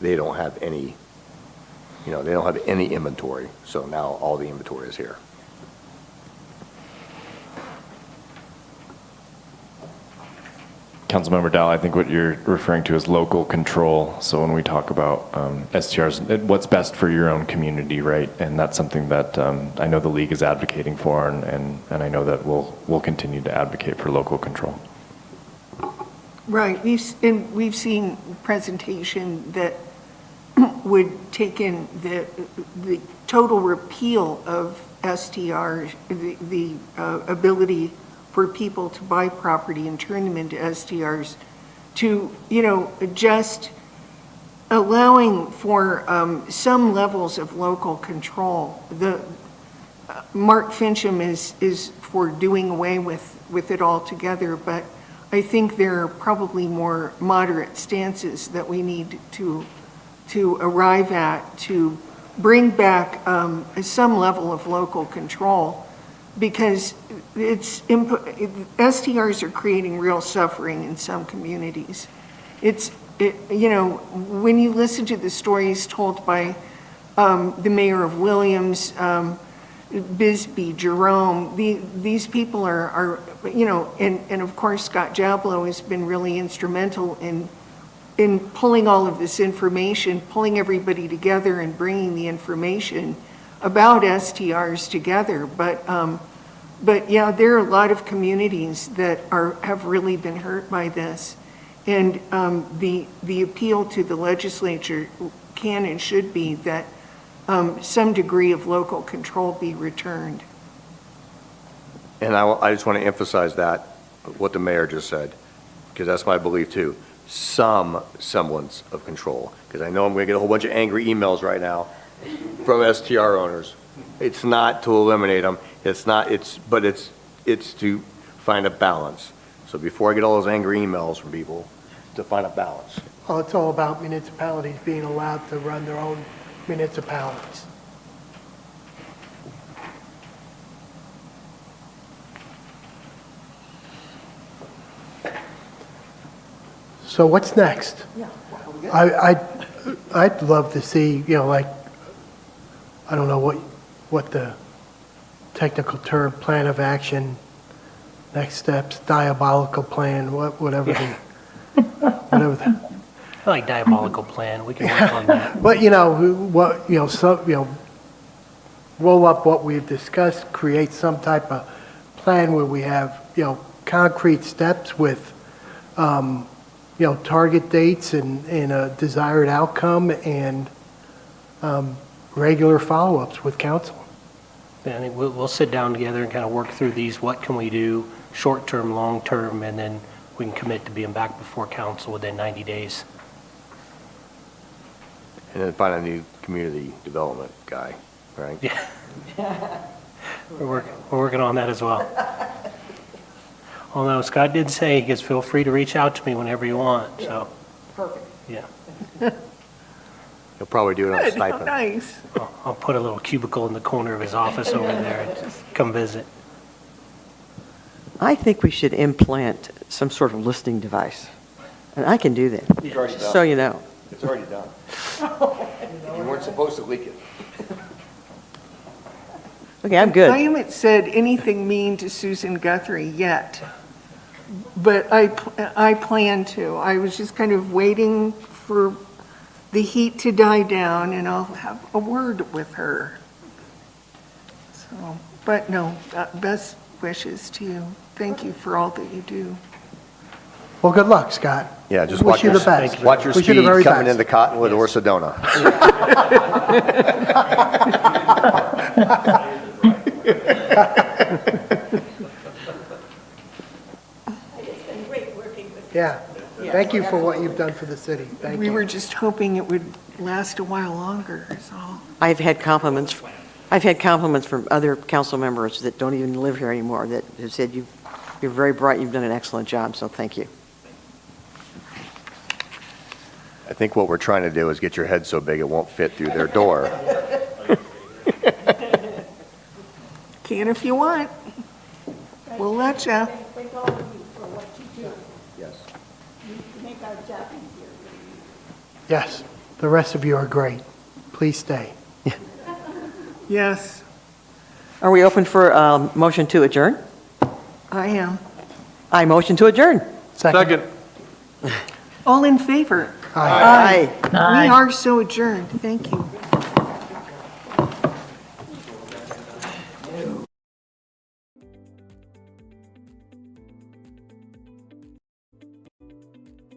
they don't have any, they don't have any inventory. So now all the inventory is here. Councilmember Dow, I think what you're referring to is local control. So when we talk about STRs, what's best for your own community, right? And that's something that I know the league is advocating for, and I know that we'll continue to advocate for local control. Right, we've seen presentation that would take in the total repeal of STRs, the ability for people to buy property and turn them into STRs, to, just allowing for some levels of local control. Mark Fincham is for doing away with it altogether, but I think there are probably more moderate stances that we need to arrive at to bring back some level of local control, because STRs are creating real suffering in some communities. When you listen to the stories told by the mayor of Williams, Bisbee, Jerome, these people are and of course Scott Jablow has been really instrumental in pulling all of this information, pulling everybody together and bringing the information about STRs together. But yeah, there are a lot of communities that have really been hurt by this. And the appeal to the legislature can and should be that some degree of local control be returned. And I just want to emphasize that, what the mayor just said, because that's my belief too. Some semblance of control, because I know I'm going to get a whole bunch of angry emails right now from STR owners. It's not to eliminate them. But it's to find a balance. So before I get all those angry emails from people, to find a balance. Well, it's all about municipalities being allowed to run their own municipalities. So what's next? Yeah. I'd love to see, I don't know what the technical term, plan of action, next steps, diabolical plan, whatever the. I like diabolical plan. We can work on that. But, roll up what we've discussed, create some type of plan where we have, concrete steps with, target dates and a desired outcome and regular follow-ups with council. Yeah, I think we'll sit down together and kind of work through these. What can we do, short-term, long-term, and then we can commit to being back before council within 90 days. And then find a new community development guy, right? Yeah. We're working on that as well. Although Scott did say he can feel free to reach out to me whenever you want, so. Perfect. Yeah. He'll probably do it on a Good, how stipend. nice. I'll put a little cubicle in the corner of his office over there and just come visit. I think we should implant some sort of listening device. And I can do that, It's already done. so you know. It's already done. You weren't supposed to leak it. Okay, I'm I good. haven't said anything mean to Susan Guthrie yet, but I plan to. I was just kind of waiting for the heat to die down, and I'll have a word with her. So, but no, best wishes to you. Thank you for all that you do. Well, good luck, Scott. Yeah, just Wish watch you your, the best. watch your Wish you speed the very coming best. into Cottonwood or Sedona. It's been great working with Yeah. Thank you for what you've done for the city. Thank We you. were just hoping it would last a while longer, is all. I've had compliments from other council members that don't even live here anymore that have said you're very bright, you've done an excellent job, so thank you. I think what we're trying to do is get your head so big it won't fit through their door. Can if you want. We'll let ya. Thank all of you for what you do. Yes. You make our job easier. Yes, the rest of you are great. Please stay. Yes, Are we open for a motion to adjourn? I am. I motion to adjourn. Second. All in favor? Aye. We are so adjourned. Thank you.